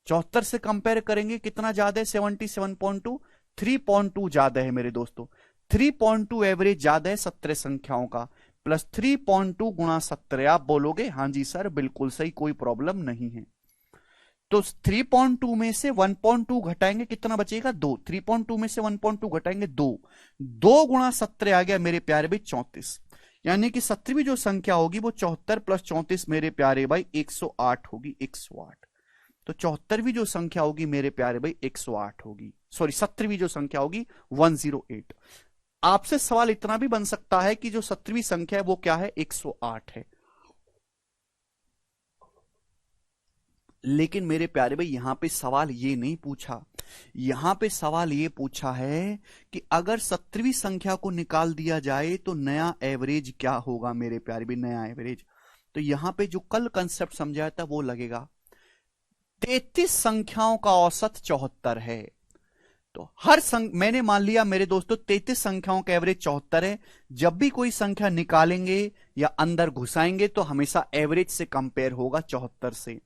[SPEAKER 1] 74 से कंपेयर करेंगे कितना ज्यादा है, 77.2, 3.2 ज्यादा है मेरे दोस्तों। 3.2 एवरेज ज्यादा है 17 संख्याओं का, प्लस 3.2 गुणा 17। आप बोलोगे हाँ जी सर बिल्कुल सही, कोई प्रॉब्लम नहीं है। तो 3.2 में से 1.2 घटाएंगे कितना बचेगा, 2। 3.2 में से 1.2 घटाएंगे 2, 2 गुणा 17 आ गया मेरे प्यारे भाई 34। यानी कि 17वीं जो संख्या होगी वो 74 प्लस 34 मेरे प्यारे भाई 108 होगी, 108। तो 74वीं जो संख्या होगी मेरे प्यारे भाई 108 होगी, सॉरी 17वीं जो संख्या होगी 108। आपसे सवाल इतना भी बन सकता है कि जो 17वीं संख्या है वो क्या है, 108 है। लेकिन मेरे प्यारे भाई यहां पे सवाल ये नहीं पूछा, यहां पे सवाल ये पूछा है कि अगर 17वीं संख्या को निकाल दिया जाए तो नया एवरेज क्या होगा मेरे प्यारे भाई, नया एवरेज। तो यहां पे जो कल कंसेप्ट समझाया था वो लगेगा। 33 संख्याओं का औसत 74 है, तो मैंने मान लिया मेरे दोस्तों 33 संख्याओं का एवरेज 74 है। जब भी कोई संख्या निकालेंगे या अंदर घुसाएंगे तो हमेशा एवरेज से कंपेयर होगा 74 से।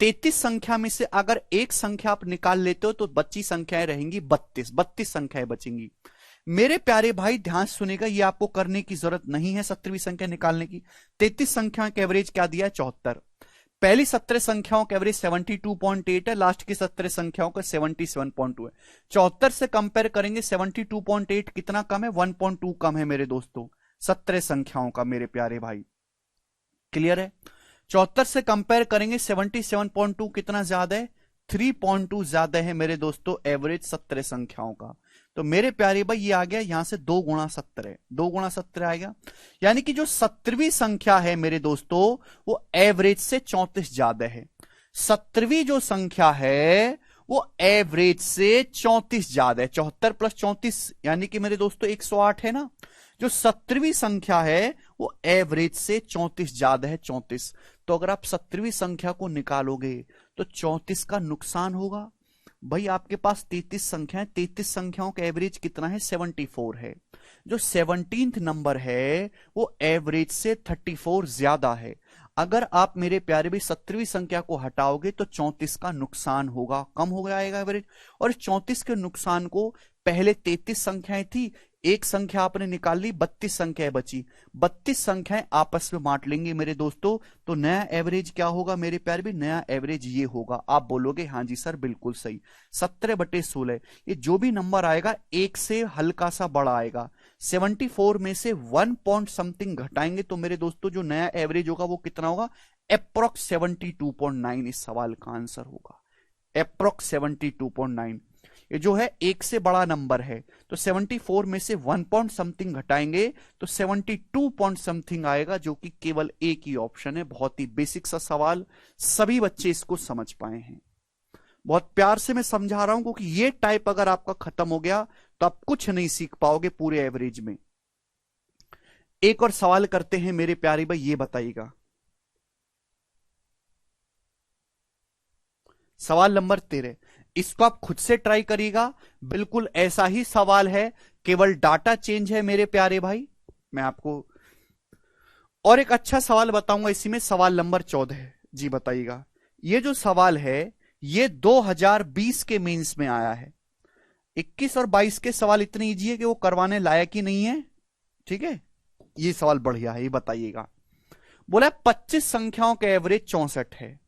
[SPEAKER 1] 33 संख्या में से अगर एक संख्या आप निकाल लेते हो तो बची संख्याएं रहेंगी 32 संख्याएं बचेंगी। मेरे प्यारे भाई ध्यान सुनेगा, ये आपको करने की जरूरत नहीं है 17वीं संख्या निकालने की। 33 संख्या का एवरेज क्या दिया है, 74। पहली 17 संख्याओं का एवरेज 72.8 है, लास्ट की 17 संख्याओं का 77.2 है। 74 से कंपेयर करेंगे 72.8 कितना कम है, 1.2 कम है मेरे दोस्तों 17 संख्याओं का मेरे प्यारे भाई। क्लियर है। 74 से कंपेयर करेंगे 77.2 कितना ज्यादा है, 3.2 ज्यादा है मेरे दोस्तों एवरेज 17 संख्याओं का। तो मेरे प्यारे भाई ये आ गया यहां से 2 गुणा 17, 2 गुणा 17 आएगा। यानी कि जो 17वीं संख्या है मेरे दोस्तों वो एवरेज से 34 ज्यादा है। 17वीं जो संख्या है वो एवरेज से 34 ज्यादा है। 74 प्लस 34 यानी कि मेरे दोस्तों 108 है ना। जो 17वीं संख्या है वो एवरेज से 34 ज्यादा है, 34। तो अगर आप 17वीं संख्या को निकालोगे तो 34 का नुकसान होगा। भाई आपके पास 33 संख्या है, 33 संख्याओं का एवरेज कितना है, 74 है। जो 17th नंबर है वो एवरेज से 34 ज्यादा है। अगर आप मेरे प्यारे भी 17वीं संख्या को हटाओगे तो 34 का नुकसान होगा, कम हो जाएगा एवरेज। और 34 के नुकसान को पहले 33 संख्याएं थी, एक संख्या आपने निकाल ली, 32 संख्याएं बची, 32 संख्याएं आपस में बांट लेंगे मेरे दोस्तों, तो नया एवरेज क्या होगा मेरे प्यारे भी? नया एवरेज ये होगा। आप बोलोगे हाँ जी सर बिल्कुल सही, 17/16। ये जो भी नंबर आएगा एक से हल्का सा बड़ा आएगा। 74 में से 1 पॉइंट समथिंग घटाएंगे तो मेरे दोस्तों जो नया एवरेज होगा वो कितना होगा? अप्रोक्स 72.9 इस सवाल का आंसर होगा, अप्रोक्स 72.9। ये जो है एक से बड़ा नंबर है, तो 74 में से 1 पॉइंट समथिंग घटाएंगे तो 72 पॉइंट समथिंग आएगा, जो कि केवल एक ही ऑप्शन है। बहुत ही बेसिक सा सवाल, सभी बच्चे इसको समझ पाए हैं। बहुत प्यार से मैं समझा रहा हूं, क्योंकि ये टाइप अगर आपका खत्म हो गया तो आप कुछ नहीं सीख पाओगे पूरे एवरेज में। एक और सवाल करते हैं मेरे प्यारे भाई, ये बताइएगा सवाल नंबर 13। इसको आप खुद से ट्राई करिएगा, बिल्कुल ऐसा ही सवाल है, केवल डाटा चेंज है मेरे प्यारे भाई। मैं आपको और एक अच्छा सवाल बताऊंगा इसी में, सवाल नंबर 14 जी बताइएगा। ये जो सवाल है ये 2020 के मेंस में आया है। 21 और 22 के सवाल इतने इजी है कि वो करवाने लायक ही नहीं है, ठीक है। ये सवाल बढ़िया है, ये बताइएगा। बोला 25 संख्याओं का एवरेज 64 है।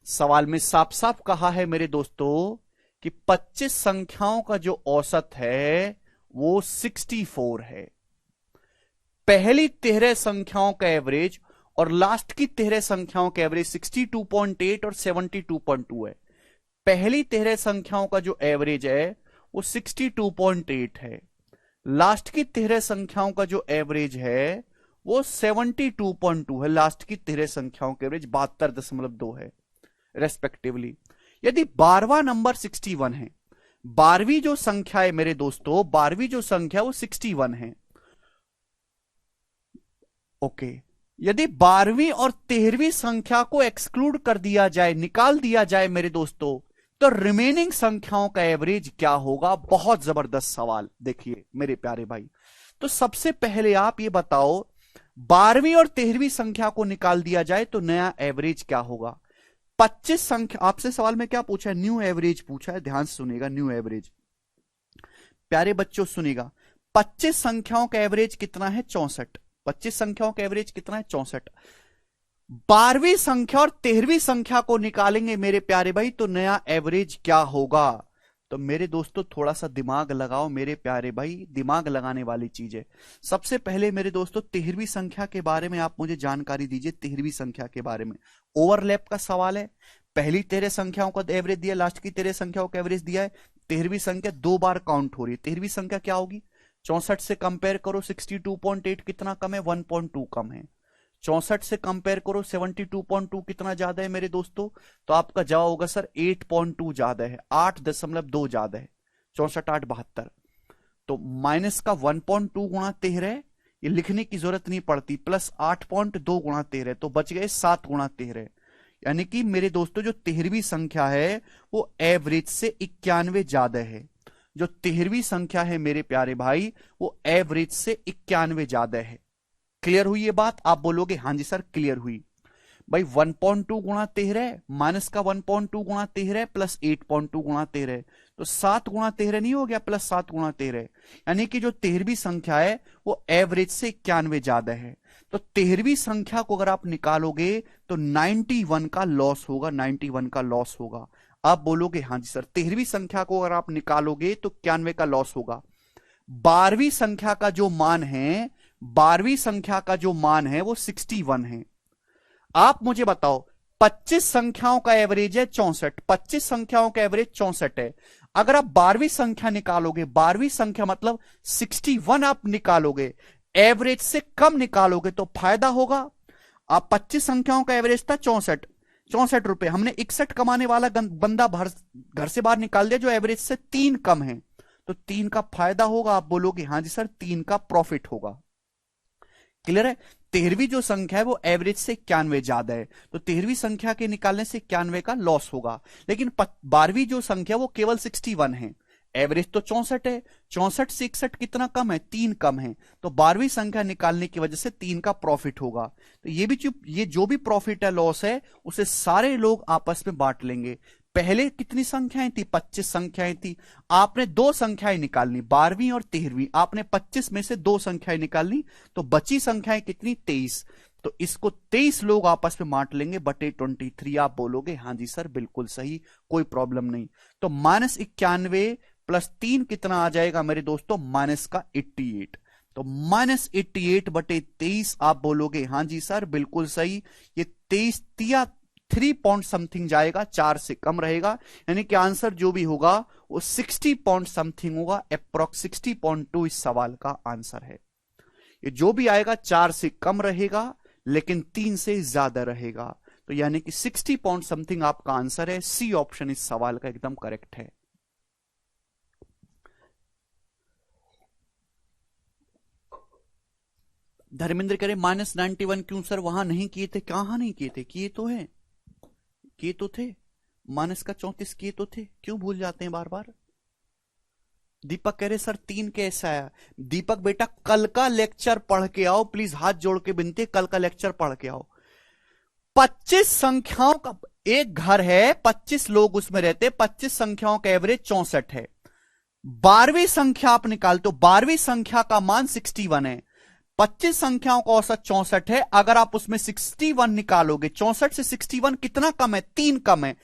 [SPEAKER 1] सवाल में साफ साफ कहा है मेरे दोस्तों कि 25 संख्याओं का जो औसत है वो 64 है। पहली 13 संख्याओं का एवरेज और लास्ट की 13 संख्याओं का एवरेज 62.8 और 72.2 है। पहली 13 संख्याओं का जो एवरेज है वो 62.8 है, लास्ट की 13 संख्याओं का जो एवरेज है वो 72.2 है। लास्ट की 13 संख्याओं का एवरेज 72.2 है रेस्पेक्टिवली। यदि 12वां नंबर 61 है, 12वीं जो संख्या है मेरे दोस्तों, 12वीं जो संख्या वो 61 है, ओके। यदि 12वीं और 13वीं संख्या को एक्सक्लूड कर दिया जाए, निकाल दिया जाए मेरे दोस्तों, तो रिमेनिंग संख्याओं का एवरेज क्या होगा? बहुत जबरदस्त सवाल। देखिए मेरे प्यारे भाई, तो सबसे पहले आप ये बताओ 12वीं और 13वीं संख्या को निकाल दिया जाए तो नया एवरेज क्या होगा? 25 संख्या, आपसे सवाल में क्या पूछा है? न्यू एवरेज पूछा है, ध्यान से सुनिएगा। न्यू एवरेज, प्यारे बच्चों सुनिएगा, 25 संख्याओं का एवरेज कितना है? 64। 25 संख्याओं का एवरेज कितना है? 64। 12वीं संख्या और 13वीं संख्या को निकालेंगे मेरे प्यारे भाई तो नया एवरेज क्या होगा? तो मेरे दोस्तों थोड़ा सा दिमाग लगाओ मेरे प्यारे भाई, दिमाग लगाने वाली चीज है। सबसे पहले मेरे दोस्तों 13वीं संख्या के बारे में आप मुझे जानकारी दीजिए। 13वीं संख्या के बारे में ओवरलैप का सवाल है। पहली 13 संख्याओं का एवरेज दिया, लास्ट की 13 संख्याओं का एवरेज दिया है। 13वीं संख्या 2 बार काउंट हो रही है। 13वीं संख्या क्या होगी? 64 से कंपेयर करो 62.8 कितना कम है? 1.2 कम है। 64 से कंपेयर करो 72.2 कितना ज्यादा है मेरे दोस्तों? तो आपका जवाब होगा सर 8.2 ज्यादा है, 8.2 ज्यादा है। 64 8 72, तो माइनस का 1.2 गुणा 13, ये लिखने की जरूरत नहीं पड़ती, प्लस 8.2 गुणा 13, तो बच गए 7 गुणा 13। यानी कि मेरे दोस्तों जो 13वीं संख्या है वो एवरेज से 91 ज्यादा है। जो 13वीं संख्या है मेरे प्यारे भाई वो एवरेज से 91 ज्यादा है। क्लियर हुई ये बात? आप बोलोगे हाँ जी सर क्लियर हुई। भाई 1.2 गुणा 13 माइनस का 1.2 गुणा 13 प्लस 8.2 गुणा 13, तो 7 गुणा 13 नहीं हो गया? प्लस 7 गुणा 13, यानी कि जो 13वीं संख्या है वो एवरेज से 91 ज्यादा है। तो 13वीं संख्या को अगर आप निकालोगे तो 91 का लॉस होगा, 91 का लॉस होगा। आप बोलोगे हाँ जी सर 13वीं संख्या को अगर आप निकालोगे तो 91 का लॉस होगा। 12वीं संख्या का जो मान है, 12वीं संख्या का जो मान है वो 61 है। आप मुझे बताओ 25 संख्याओं का एवरेज है 64, 25 संख्याओं का एवरेज 64 है। अगर आप 12वीं संख्या निकालोगे, 12वीं संख्या मतलब 61 आप निकालोगे, एवरेज से कम निकालोगे तो फायदा होगा। आप 25 संख्याओं का एवरेज था 64 रुपए, हमने 61 कमाने वाला बंदा घर से बाहर निकाल दिया जो एवरेज से 3 कम है, तो 3 का फायदा होगा। आप बोलोगे हाँ जी सर 3 का प्रॉफिट होगा। क्लियर है? 13वीं जो संख्या है वो एवरेज से 91 ज्यादा है, तो 13वीं संख्या के निकालने से 91 का लॉस होगा। लेकिन 12वीं जो संख्या वो केवल 61 है, एवरेज तो 64 है, 64 से 61 कितना कम है, 3 कम है, तो 12वीं संख्या निकालने की वजह से 3 का प्रॉफिट होगा। तो ये जो भी प्रॉफिट है, लॉस है, उसे सारे लोग आपस में बांट लेंगे। पहले कितनी संख्याएं थी, 25 संख्याएं थी, आपने दो संख्याएं निकालनी, 12वीं और 13वीं, आपने 25 में से दो संख्याएं निकालनी, तो बची संख्याएं कितनी, 23। तो इसको 23 लोग आपस में बांट लेंगे बटे 23। आप बोलोगे हाँ जी सर बिल्कुल सही, कोई प्रॉब्लम नहीं। तो -91 प्लस 3 कितना आ जाएगा मेरे दोस्तों, माइनस का 88। तो -88 बटे 23 आप बोलोगे हाँ जी सर बिल्कुल सही। ये 23 तिया 3 पॉइंट समथिंग जाएगा, 4 से कम रहेगा, यानी कि आंसर जो भी होगा वो 60 पॉइंट समथिंग होगा, अप्रोक्स 60.2 इस सवाल का आंसर है। ये जो भी आएगा 4 से कम रहेगा लेकिन 3 से ज्यादा रहेगा, तो यानी कि 60 पॉइंट समथिंग आपका आंसर है। सी ऑप्शन इस सवाल का एकदम करेक्ट है। धर्मेंद्र कह रहे -91 क्यों सर, वहां नहीं किए थे, कहां नहीं किए थे, किए तो है, किए तो थे, माइनस का 34 किए तो थे, क्यों भूल जाते हैं बार बार। दीपक कह रहे सर 3 कैसा आया। दीपक बेटा कल का लेक्चर पढ़ के आओ प्लीज, हाथ जोड़ के विनती, कल का लेक्चर पढ़ के आओ। 25 संख्याओं का एक घर है, 25 लोग उसमें रहते, 25 संख्याओं का एवरेज 64 है। 12वीं संख्या आप निकालते हो, 12वीं संख्या का मान 61 है, 25 संख्याओं का औसत 64 है, अगर आप उसमें 61 निकालोगे, 64 से 61 कितना कम है, 3 कम है।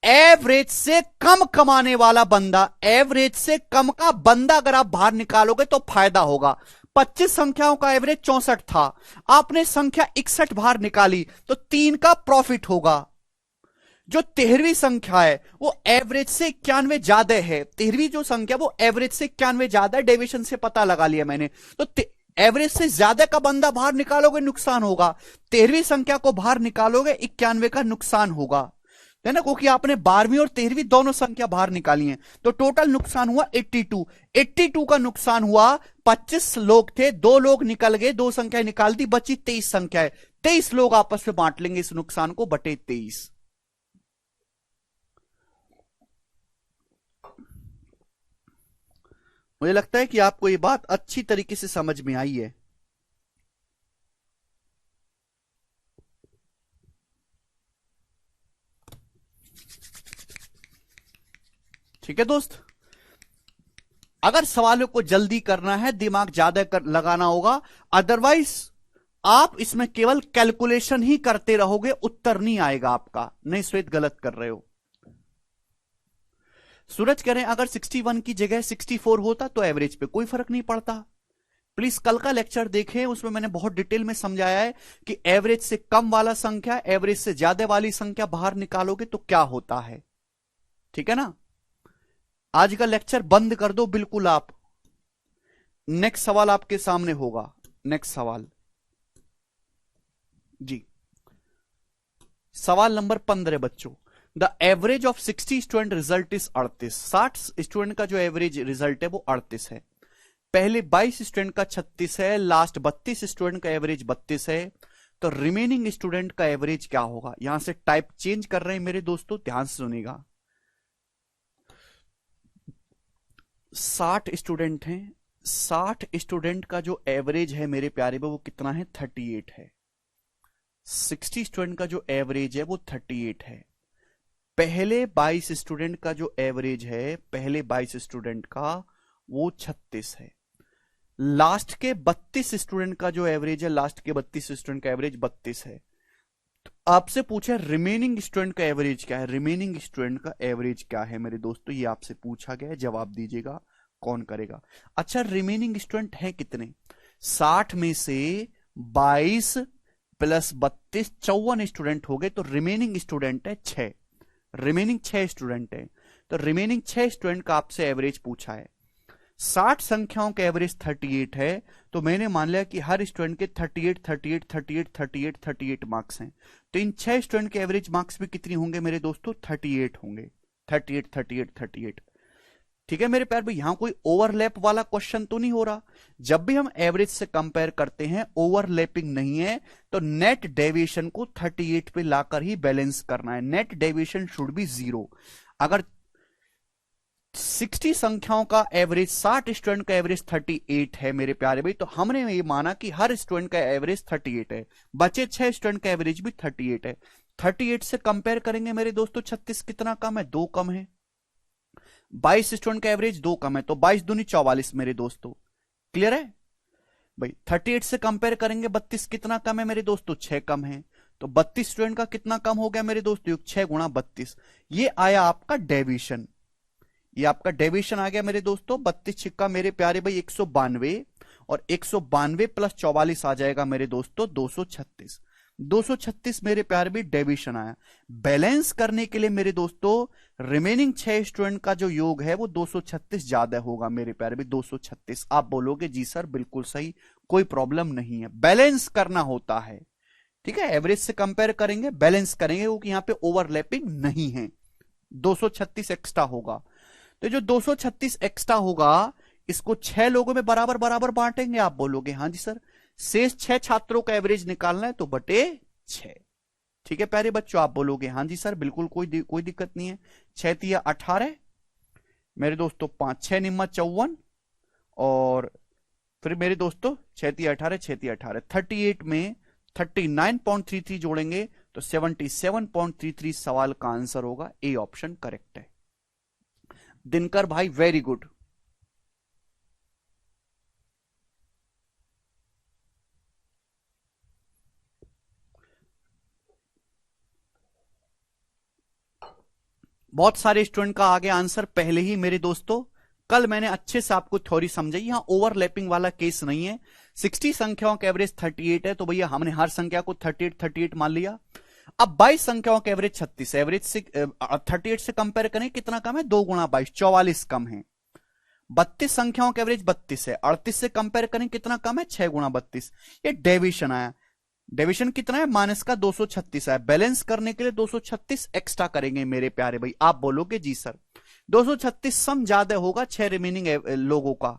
[SPEAKER 1] एवरेज से कम कमाने वाला बंदा, एवरेज से कम का बंदा अगर आप बाहर निकालोगे तो फायदा होगा। 25 संख्याओं का एवरेज 64 था, आपने संख्या 61 बाहर निकाली तो 3 का प्रॉफिट होगा। जो 13वीं संख्या है वो एवरेज से 91 ज्यादा है, 13वीं जो संख्या वो एवरेज से 91 ज्यादा है, डेविएशन से पता लगा लिया मैंने। तो एवरेज से ज्यादा का बंदा बाहर निकालोगे नुकसान होगा, 13वीं संख्या को बाहर निकालोगे 91 का नुकसान होगा, है ना, क्योंकि आपने 12वीं और 13वीं दोनों संख्या बाहर निकाली हैं, तो टोटल नुकसान हुआ 82 का नुकसान हुआ। 25 लोग थे, 2 लोग निकल गए, 2 संख्या निकाल दी, बची 23 संख्या है, 23 लोग आपस में बांट लेंगे इस नुकसान को बटे 23। मुझे लगता है कि आपको यह बात अच्छी तरीके से समझ में आई है। ठीक है दोस्त, अगर सवालों को जल्दी करना है दिमाग ज्यादा लगाना होगा, अदरवाइज आप इसमें केवल कैलकुलेशन ही करते रहोगे, उत्तर नहीं आएगा आपका। नहीं श्वेत गलत कर रहे हो। सूरज कह रहे हैं अगर 61 की जगह 64 होता तो एवरेज पे कोई फर्क नहीं पड़ता। प्लीज कल का लेक्चर देखें, उसमें मैंने बहुत डिटेल में समझाया है कि एवरेज से कम वाला संख्या एवरेज से ज्यादा वाली संख्या बाहर निकालोगे तो क्या होता है। ठीक है ना, आज का लेक्चर बंद कर दो बिल्कुल आप। नेक्स्ट सवाल आपके सामने होगा, नेक्स्ट सवाल जी, सवाल नंबर 15 बच्चों। The average of 60 student result is 38। 60 student का जो एवरेज रिजल्ट है वो 38 है। पहले 22 स्टूडेंट का 36 है, लास्ट 32 स्टूडेंट का एवरेज 32 है, तो रिमेनिंग स्टूडेंट का एवरेज क्या होगा। यहां से टाइप चेंज कर रहे हैं मेरे दोस्तों, ध्यान से सुनिएगा। 60 स्टूडेंट हैं, 60 स्टूडेंट का जो एवरेज है मेरे प्यारे वो कितना है, 38 है। 60 स्टूडेंट का जो एवरेज है वो 38 है। पहले 22 स्टूडेंट का जो एवरेज है, पहले 22 स्टूडेंट का वो 36 है। लास्ट के 32 स्टूडेंट का जो एवरेज है, लास्ट के 32 स्टूडेंट का एवरेज 32 है। तो आपसे पूछा रिमेनिंग स्टूडेंट का एवरेज क्या है, रिमेनिंग स्टूडेंट का एवरेज क्या है मेरे दोस्तों, ये आपसे पूछा गया है, जवाब दीजिएगा कौन करेगा। अच्छा रिमेनिंग स्टूडेंट है कितने, 60 में से 22 प्लस 32 54 स्टूडेंट हो गए, तो रिमेनिंग स्टूडेंट है 6, रिमेनिंग 6 स्टूडेंट है। तो रिमेनिंग 6 स्टूडेंट का आपसे एवरेज पूछा है। 60 संख्याओं का एवरेज 38 है, तो मैंने मान लिया कि हर स्टूडेंट के 38 38 38 38 38 मार्क्स हैं, तो इन 6 स्टूडेंट के एवरेज मार्क्स भी कितने होंगे मेरे दोस्तों, 38 होंगे, 38 38 38। ठीक है मेरे प्यार भाई, यहां कोई ओवरलैप वाला क्वेश्चन तो नहीं हो रहा। जब भी हम एवरेज से कंपेयर करते हैं ओवरलैपिंग नहीं है, तो नेट डेविएशन को 38 पे लाकर ही बैलेंस करना है। Net deviation should be 0। अगर 60 संख्याओं का एवरेज, 60 स्टूडेंट का एवरेज 38 है मेरे प्यारे भाई। तो हमने ये माना कि हर स्टूडेंट का एवरेज 38 है, बचे 6 स्टूडेंट का एवरेज भी 38 है। 38 से कंपेयर करेंगे मेरे दोस्तों 36 कितना कम है, 2 कम है। 22 स्टूडेंट का एवरेज 2 कम है, तो 22 दूनी 44 मेरे दोस्तों। क्लियर है भाई। 38 से कंपेयर करेंगे 32 कितना कम है मेरे दोस्तों, 6 कम है। तो 32 स्टूडेंट का कितना कम हो गया मेरे दोस्तों, 6 गुणा 32। ये आया आपका डेविएशन, ये आपका डेविएशन आ गया मेरे दोस्तों। 32 छिक्का मेरे प्यारे भाई 192, और 192 प्लस 44 आ जाएगा मेरे दोस्तों 236। 236 मेरे प्यारे भी डेविएशन आया। बैलेंस करने के लिए मेरे दोस्तों रिमेनिंग 6 स्टूडेंट का जो योग है वो 236 ज्यादा होगा मेरे प्यारे भी, 236। आप बोलोगे जी सर बिल्कुल सही, कोई प्रॉब्लम नहीं है, बैलेंस करना होता है। ठीक है, एवरेज से कंपेयर करेंगे, बैलेंस करेंगे, क्योंकि यहां पे ओवरलैपिंग नहीं है। 236 एक्स्ट्रा होगा, तो जो 236 एक्स्ट्रा होगा इसको 6 लोगों में बराबर बराबर बांटेंगे। आप बोलोगे हाँ जी सर, शेष 6 छात्रों का एवरेज निकालना है तो बटे 6। ठीक है प्यारे बच्चों, आप बोलोगे हाँ जी सर बिल्कुल कोई दिक्कत नहीं है। 6 तिया 18 मेरे दोस्तों, 5 6 निम्मा 54, और फिर मेरे दोस्तों 6 तिया 18 6 तिया 18, 38 में 39.33 जोड़ेंगे तो 77.33 सवाल का आंसर होगा। ए ऑप्शन करेक्ट है। दिनकर भाई वेरी गुड। बहुत सारे स्टूडेंट का आ गया आंसर पहले ही मेरे दोस्तों। कल मैंने अच्छे से आपको थ्योरी समझाई, यहां ओवरलैपिंग वाला केस नहीं है। 60 संख्याओं का एवरेज 38 है, तो भैया हमने हर संख्या को 38 38 मान लिया। अब 22 संख्याओं का एवरेज 36, एवरेज से 38 से कंपेयर करें कितना कम है, 2 गुणा 22 44 कम है। 32 संख्याओं का एवरेज 32 है, 38 से कंपेयर करें कितना कम है, 6 गुणा 32। ये डेविएशन आया, डेविएशन कितना है, माइनस का 236 है। बैलेंस करने के लिए 236 एक्स्ट्रा करेंगे मेरे प्यारे भाई। आप बोलोगे जी सर 236 सम ज्यादा होगा 6 रिमेनिंग लोगों का।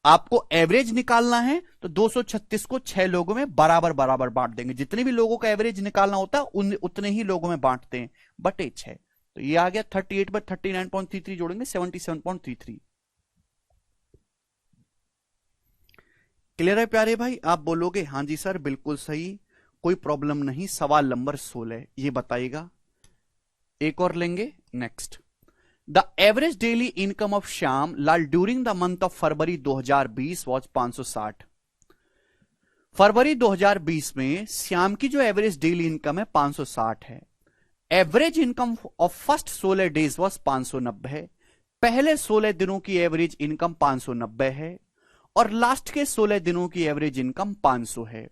[SPEAKER 1] आपको एवरेज निकालना है तो 236 को 6 लोगों में बराबर बराबर बांट देंगे। जितने भी लोगों का एवरेज निकालना होता है उतने ही लोगों में बांटते हैं, बटे 6। तो ये आ गया 38 पर 39.33 जोड़ेंगे 77.33। क्लियर है प्यारे भाई, आप बोलोगे हाँ जी सर बिल्कुल सही, कोई प्रॉब्लम नहीं। सवाल नंबर 16 ये बताइएगा। एक और लेंगे, next. The average daily income of Shyam Lal during the month of February 2020 was 560। फरवरी 2020 में श्याम की जो एवरेज डेली इनकम है 560 है। Average income of first 16 days was 590। पहले 16 दिनों की एवरेज इनकम 590 है, और लास्ट के 16 दिनों की एवरेज इनकम 500 है।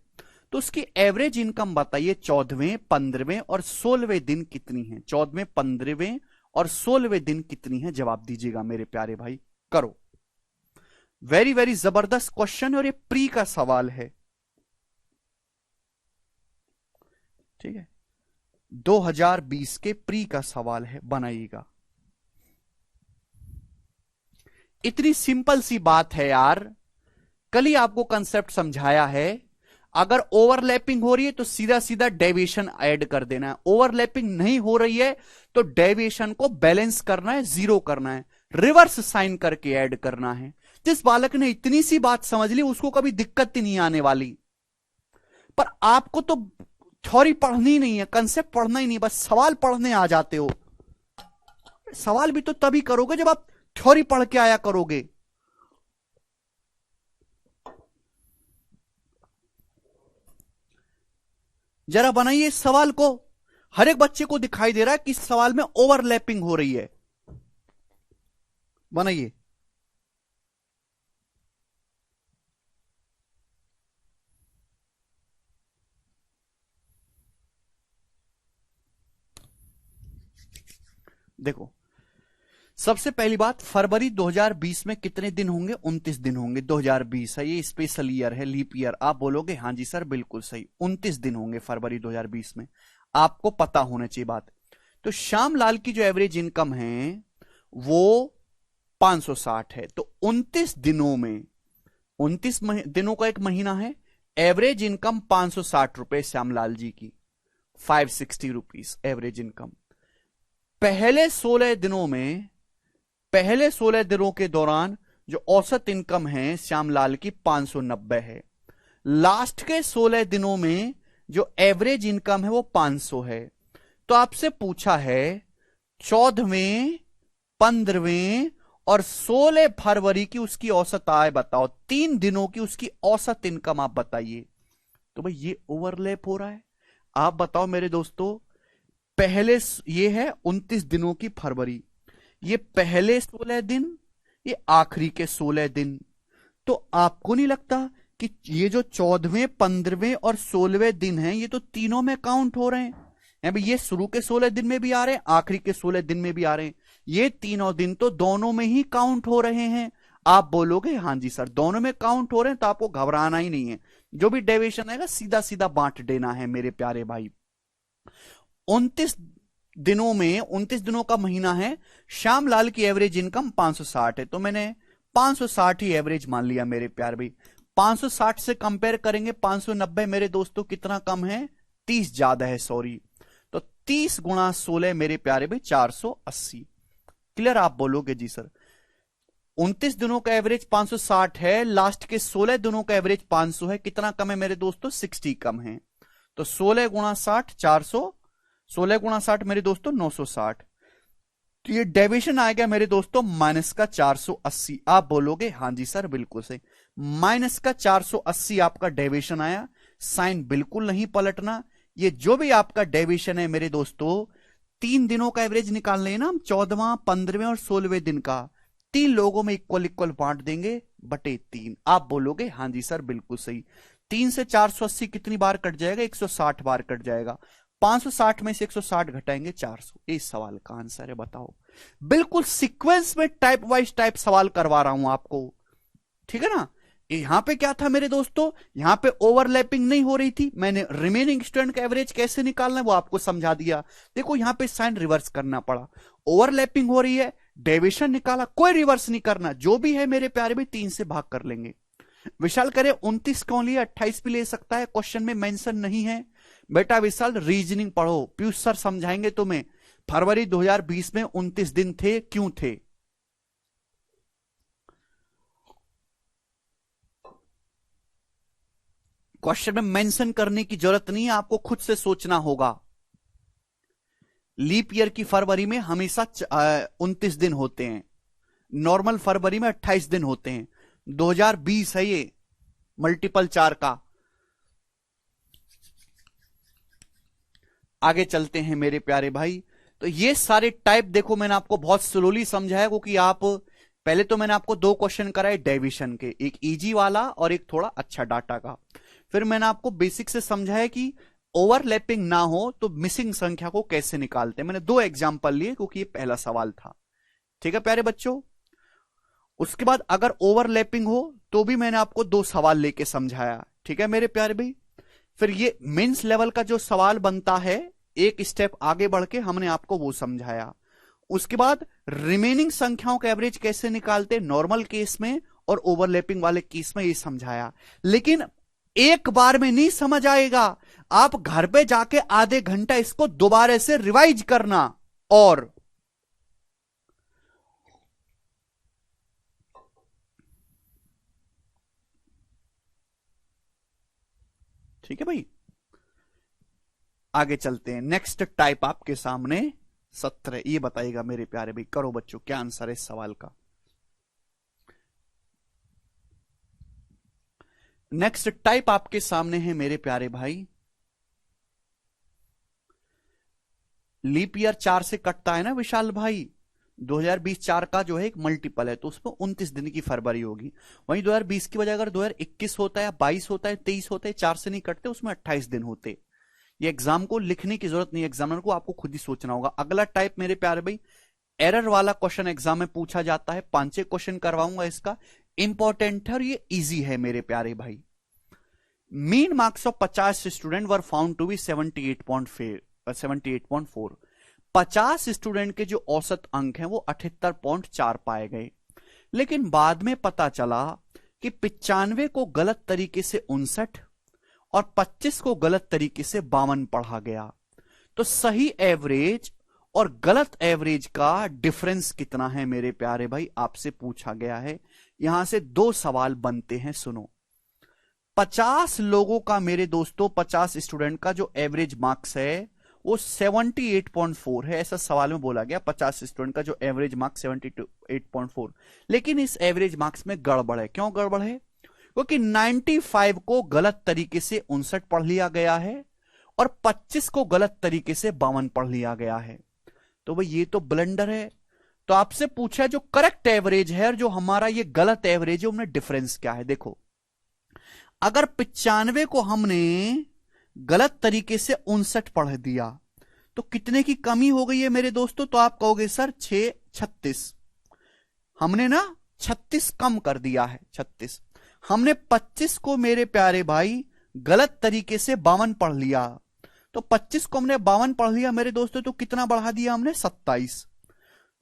[SPEAKER 1] तो उसकी एवरेज इनकम बताइए 14वें, 15वें और 16वें दिन कितनी है। 14वें, 15वें और 16वें दिन कितनी है, जवाब दीजिएगा मेरे प्यारे भाई। करो, वेरी वेरी जबरदस्त क्वेश्चन, और ये प्री का सवाल है। ठीक है, 2020 के प्री का सवाल है, बनाइएगा। इतनी सिंपल सी बात है यार, कल ही आपको कंसेप्ट समझाया है। अगर ओवरलैपिंग हो रही है तो सीधा सीधा डेविएशन ऐड कर देना है। ओवरलैपिंग नहीं हो रही है तो डेविएशन को बैलेंस करना है, जीरो करना है, रिवर्स साइन करके ऐड करना है। जिस बालक ने इतनी सी बात समझ ली उसको कभी दिक्कत ही नहीं आने वाली। पर आपको तो थ्योरी पढ़नी नहीं है, कंसेप्ट पढ़ना ही नहीं, बस सवाल पढ़ने आ जाते हो। सवाल भी तो तभी करोगे जब आप थ्योरी पढ़ के आया करोगे। जरा बनाइए इस सवाल को, हर एक बच्चे को दिखाई दे रहा है कि इस सवाल में ओवरलैपिंग हो रही है। बनाइए। देखो, सबसे पहली बात, फरवरी 2020 में कितने दिन होंगे, 29 दिन होंगे। 2020 है, ये स्पेशल ईयर है, लीप ईयर। आप बोलोगे हाँ जी सर बिल्कुल सही, 29 दिन होंगे फरवरी 2020 में। आपको पता होना चाहिए बात। तो श्याम लाल की जो एवरेज इनकम है वो 560 है। तो 29 दिनों में, 29 दिनों का एक महीना है, एवरेज इनकम 560 रुपए श्यामलाल जी की, 560 रुपीज एवरेज इनकम। पहले 16 दिनों में पहले 16 दिनों के दौरान जो औसत इनकम है श्यामलाल की 590 है। लास्ट के 16 दिनों में जो एवरेज इनकम है वो 500 है। तो आपसे पूछा है 14वें, 15वें और 16 फरवरी की उसकी औसत आय बताओ, 3 दिनों की उसकी औसत इनकम आप बताइए। तो भाई ये ओवरलैप हो रहा है। आप बताओ मेरे दोस्तों, पहले ये है 29 दिनों की फरवरी, ये पहले 16 दिन, ये आखिरी के 16 दिन। तो आपको नहीं लगता कि ये जो 14वें, 15वें और 16वें दिन हैं ये तो तीनों में काउंट हो रहे हैं? भाई ये शुरू के 16 दिन में भी आ रहे हैं, आखिरी के 16 दिन में भी आ रहे हैं, ये तीनों दिन तो दोनों में ही काउंट हो रहे हैं। आप बोलोगे हाँ जी सर दोनों में काउंट हो रहे हैं, तो आपको घबराना ही नहीं है, जो भी डेविएशन आएगा सीधा सीधा बांट देना है मेरे प्यारे भाई। 29 दिनों में, 29 दिनों का महीना है, श्यामलाल की एवरेज इनकम 560 है, तो मैंने 560 ही एवरेज मान लिया मेरे प्यारे भाई। 560 से कंपेयर करेंगे 590 मेरे दोस्तों कितना कम है, 30 ज्यादा है, सॉरी। तो 30 गुणा 16 मेरे प्यारे भाई 480। क्लियर? आप बोलोगे जी सर 29 दिनों का एवरेज 560 है, लास्ट के 16 दिनों का एवरेज 500 है, कितना कम है मेरे दोस्तों, 60 कम है। तो 16 गुणा 60 400, 16 गुणा 60 मेरे दोस्तों 960। तो ये डेविएशन आ गया मेरे दोस्तों माइनस का 480। आप बोलोगे हाँ जी सर बिल्कुल सही, माइनस का 480 आपका डेविएशन आया। साइन बिल्कुल नहीं पलटना, ये जो भी आपका डेविएशन है मेरे दोस्तों, 3 दिनों का एवरेज निकाल लें ना हम, 14वां, 15वें और 16वें दिन का, 3 लोगों में इक्वल इक्वल बांट देंगे बटे 3। आप बोलोगे हाँ जी सर बिल्कुल सही। 3 से 480 कितनी बार कट जाएगा, 160 बार कट जाएगा। 560 में से 160 घटाएंगे 400। इस सवाल का आंसर है, बताओ। बिल्कुल सीक्वेंस में टाइप वाइज टाइप सवाल करवा रहा हूं आपको, ठीक है ना। यहां पे क्या था मेरे दोस्तों, यहां पे ओवरलैपिंग नहीं हो रही थी, मैंने रिमेनिंग स्टूडेंट का एवरेज कैसे निकालना है वो आपको समझा दिया। देखो यहां पे साइन रिवर्स करना पड़ा, ओवरलैपिंग हो रही है, डेविएशन निकाला, कोई रिवर्स नहीं करना, जो भी है मेरे प्यारे भी 3 से भाग कर लेंगे। विशाल करे 29 क्यों लिया, 28 भी ले सकता है, क्वेश्चन में मेंशन नहीं है। बेटा विशाल रीजनिंग पढ़ो, पीयूष सर समझाएंगे तुम्हें। फरवरी 2020 में 29 दिन थे, क्यों थे? क्वेश्चन में मेंशन करने की जरूरत नहीं है, आपको खुद से सोचना होगा। लीप ईयर की फरवरी में हमेशा 29 दिन होते हैं, नॉर्मल फरवरी में 28 दिन होते हैं। 2020 है ये, मल्टीपल 4 का। आगे चलते हैं मेरे प्यारे भाई। तो ये सारे टाइप देखो मैंने आपको बहुत स्लोली समझाया, क्योंकि आप पहले तो मैंने आपको 2 क्वेश्चन कराए डेविएशन के, एक इजी वाला और एक थोड़ा अच्छा डाटा का। फिर मैंने आपको बेसिक से समझाया कि ओवरलैपिंग ना हो तो मिसिंग संख्या को कैसे निकालते हैं। मैंने 2 एग्जांपल लिए क्योंकि ये पहला सवाल था, ठीक है प्यारे बच्चों। उसके बाद अगर ओवरलैपिंग हो तो भी मैंने आपको 2 सवाल लेके समझाया, ठीक है मेरे प्यारे भाई। फिर ये मेंस लेवल का जो सवाल बनता है, एक स्टेप आगे बढ़ के हमने आपको वो समझाया। उसके बाद रिमेनिंग संख्याओं का एवरेज कैसे निकालते नॉर्मल केस में और ओवरलैपिंग वाले केस में, ये समझाया। लेकिन एक बार में नहीं समझ आएगा, आप घर पे जाके आधे घंटा इसको दोबारा से रिवाइज करना। और ठीक है भाई, आगे चलते हैं। नेक्स्ट टाइप आपके सामने 17, ये बताइएगा मेरे प्यारे भाई, करो बच्चों क्या आंसर है इस सवाल का। नेक्स्ट टाइप आपके सामने है मेरे प्यारे भाई, लीप ईयर 4 से कटता है ना विशाल भाई, 2020 4 का जो है एक मल्टीपल है, तो उसमें 29 दिन की फरवरी होगी। वहीं 2020 की वजह अगर 2021 होता है, 22 होता है, 23 होता है, 4 से नहीं कटते, उसमें 28 दिन होते। ये एग्जाम को लिखने की जरूरत नहीं है, एग्जामिनर को आपको खुद ही सोचना होगा। अगला टाइप मेरे प्यारे भाई, एरर वाला क्वेश्चन एग्जाम में पूछा जाता है, 5 क्वेश्चन करवाऊंगा इसका, इंपॉर्टेंट है और ये इजी है मेरे प्यारे भाई। Mean marks of 50 student were found to be 78.4। 50 student के जो औसत अंक हैं वो 78.4 पाए गए। लेकिन बाद में पता चला कि 95 को गलत तरीके से 59 और 25 को गलत तरीके से 52 पढ़ा गया। तो सही एवरेज और गलत एवरेज का डिफरेंस कितना है मेरे प्यारे भाई, आपसे पूछा गया है। यहां से दो सवाल बनते हैं, सुनो। 50 लोगों का मेरे दोस्तों, 50 स्टूडेंट का जो एवरेज मार्क्स है वो 78.4 है, ऐसा सवाल में बोला गया। 50 स्टूडेंट का जो एवरेज मार्क्स 78.4, लेकिन इस एवरेज मार्क्स में गड़बड़ है। क्यों गड़बड़ है? क्योंकि 95 को गलत तरीके से 59 पढ़ लिया गया है और 25 को गलत तरीके से 52 पढ़ लिया गया है। तो भाई ये तो ब्लंडर है। तो आपसे पूछा है जो करेक्ट एवरेज है और जो हमारा ये गलत एवरेज है, उनमें डिफरेंस क्या है। देखो, अगर 95 को हमने गलत तरीके से 59 पढ़ दिया तो कितने की कमी हो गई है मेरे दोस्तों? तो आप कहोगे सर 36। हमने ना 36 कम कर दिया है, 36। हमने 25 को मेरे प्यारे भाई गलत तरीके से 52 पढ़ लिया, तो 25 को हमने 52 पढ़ लिया मेरे दोस्तों, तो कितना बढ़ा दिया हमने? 27।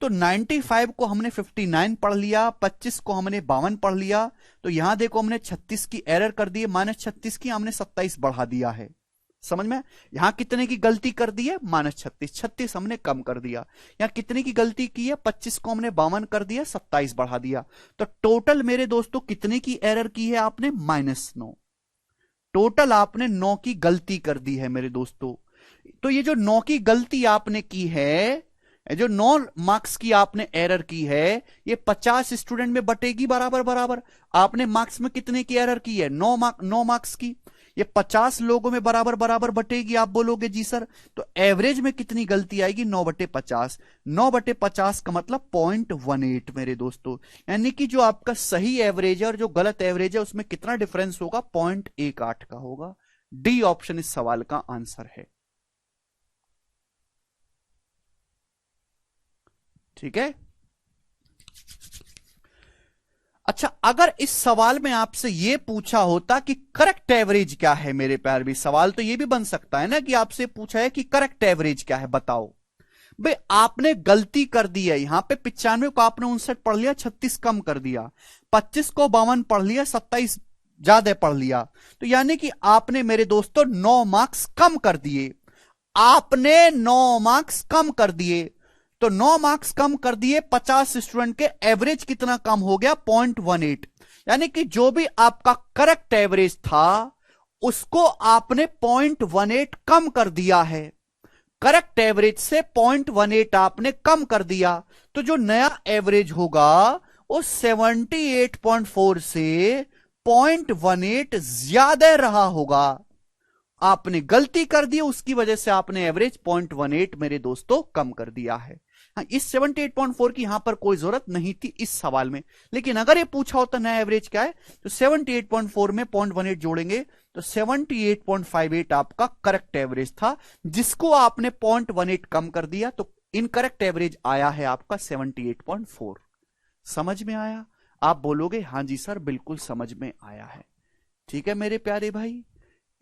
[SPEAKER 1] तो 95 को हमने 59 पढ़ लिया, 25 को हमने 52 पढ़ लिया, तो यहां देखो हमने 36 की एरर कर दी है, -36 की हमने 27 बढ़ा दिया है। समझ में? यहां कितने की गलती कर दी है? -36, 36 हमने कम कर दिया। यहां कितने की गलती की है? 25 को हमने 52 कर दिया, 27 बढ़ा दिया। तो टोटल मेरे दोस्तों कितने की एरर की है आपने? -9। टोटल आपने 9 की गलती कर दी है मेरे दोस्तों। तो ये जो 9 की गलती आपने की है, जो 9 मार्क्स की आपने एरर की है, ये 50 स्टूडेंट में बटेगी बराबर बराबर। आपने मार्क्स में कितने की एरर की है? 9 मार्क्स की। ये 50 लोगों में बराबर बराबर बटेगी। आप बोलोगे जी सर, तो एवरेज में कितनी गलती आएगी? 9/50। 9/50 का मतलब 0.18 मेरे दोस्तों। यानी कि जो आपका सही एवरेज है और जो गलत एवरेज है उसमें कितना डिफरेंस होगा? 0.18 का होगा। डी ऑप्शन इस सवाल का आंसर है। ठीक है। अच्छा, अगर इस सवाल में आपसे यह पूछा होता कि करेक्ट एवरेज क्या है मेरे प्यार, भी सवाल तो यह भी बन सकता है ना कि आपसे पूछा है कि करेक्ट एवरेज क्या है, बताओ। भाई आपने गलती कर दी है, यहां पे 95 को आपने 59 पढ़ लिया, 36 कम कर दिया, 25 को 52 पढ़ लिया, 27 ज्यादा पढ़ लिया, तो यानी कि आपने मेरे दोस्तों 9 मार्क्स कम कर दिए। आपने 9 मार्क्स कम कर दिए, तो 9 मार्क्स कम कर दिए, 50 स्टूडेंट के एवरेज कितना कम हो गया? 0.18। यानी कि जो भी आपका करेक्ट एवरेज था उसको आपने 0.18 कम कर दिया है। करेक्ट एवरेज से 0.18 आपने कम कर दिया, तो जो नया एवरेज होगा वो 78.4 से 0.18 ज्यादा रहा होगा। आपने गलती कर दी, उसकी वजह से आपने एवरेज 0.18 मेरे दोस्तों कम कर दिया है। हाँ, इस 78.4 की यहां पर कोई जरूरत नहीं थी इस सवाल में, लेकिन अगर ये पूछा होता नया एवरेज क्या है, तो 78.4 में 0.18 जोड़ेंगे तो 78.58 आपका करेक्ट एवरेज था, जिसको आपने 0.18 कम कर दिया, तो इनकरेक्ट एवरेज आया है आपका 78.4। समझ में आया? आप बोलोगे हां जी सर बिल्कुल समझ में आया है। ठीक है मेरे प्यारे भाई,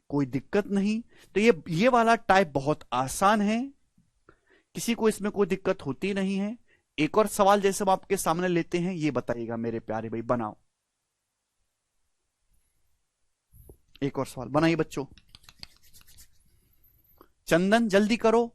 [SPEAKER 1] कोई दिक्कत नहीं। तो ये वाला टाइप बहुत आसान है, किसी को इसमें कोई दिक्कत होती नहीं है। एक और सवाल जैसे हम आपके सामने लेते हैं, ये बताइएगा मेरे प्यारे भाई, बनाओ एक और सवाल बनाइए बच्चों। चंदन जल्दी करो।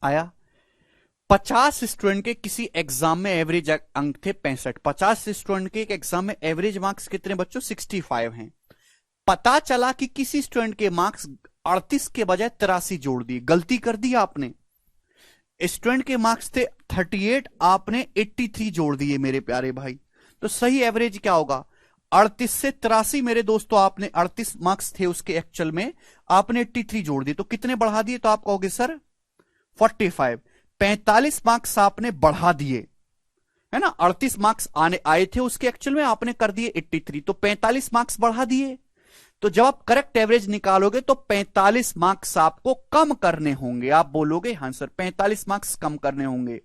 [SPEAKER 1] आया। 50 स्टूडेंट के किसी एग्जाम में एवरेज अंक थे 65। 50 स्टूडेंट के एक एग्जाम में एवरेज मार्क्स कितने बच्चों? 65 हैं। पता चला कि किसी स्टूडेंट के मार्क्स 38 के बजाय 83 जोड़ दिए। गलती कर दी आपने। स्टूडेंट के मार्क्स थे 38, आपने 83 जोड़ दिए मेरे प्यारे भाई। तो सही एवरेज क्या होगा? 38 से 83 मेरे दोस्तों, आपने 38 मार्क्स थे उसके एक्चुअल में, आपने 83 जोड़ दिए तो कितने बढ़ा दिए? तो आप कहोगे सर 45। 45 मार्क्स आपने बढ़ा दिए, है ना। 38 मार्क्स आए थे उसके एक्चुअल में, आपने कर दिए 83, तो 45 मार्क्स बढ़ा दिए। तो जब आप करेक्ट एवरेज निकालोगे तो 45 मार्क्स आपको कम करने होंगे। आप बोलोगे हाँ सर 45 मार्क्स कम करने होंगे।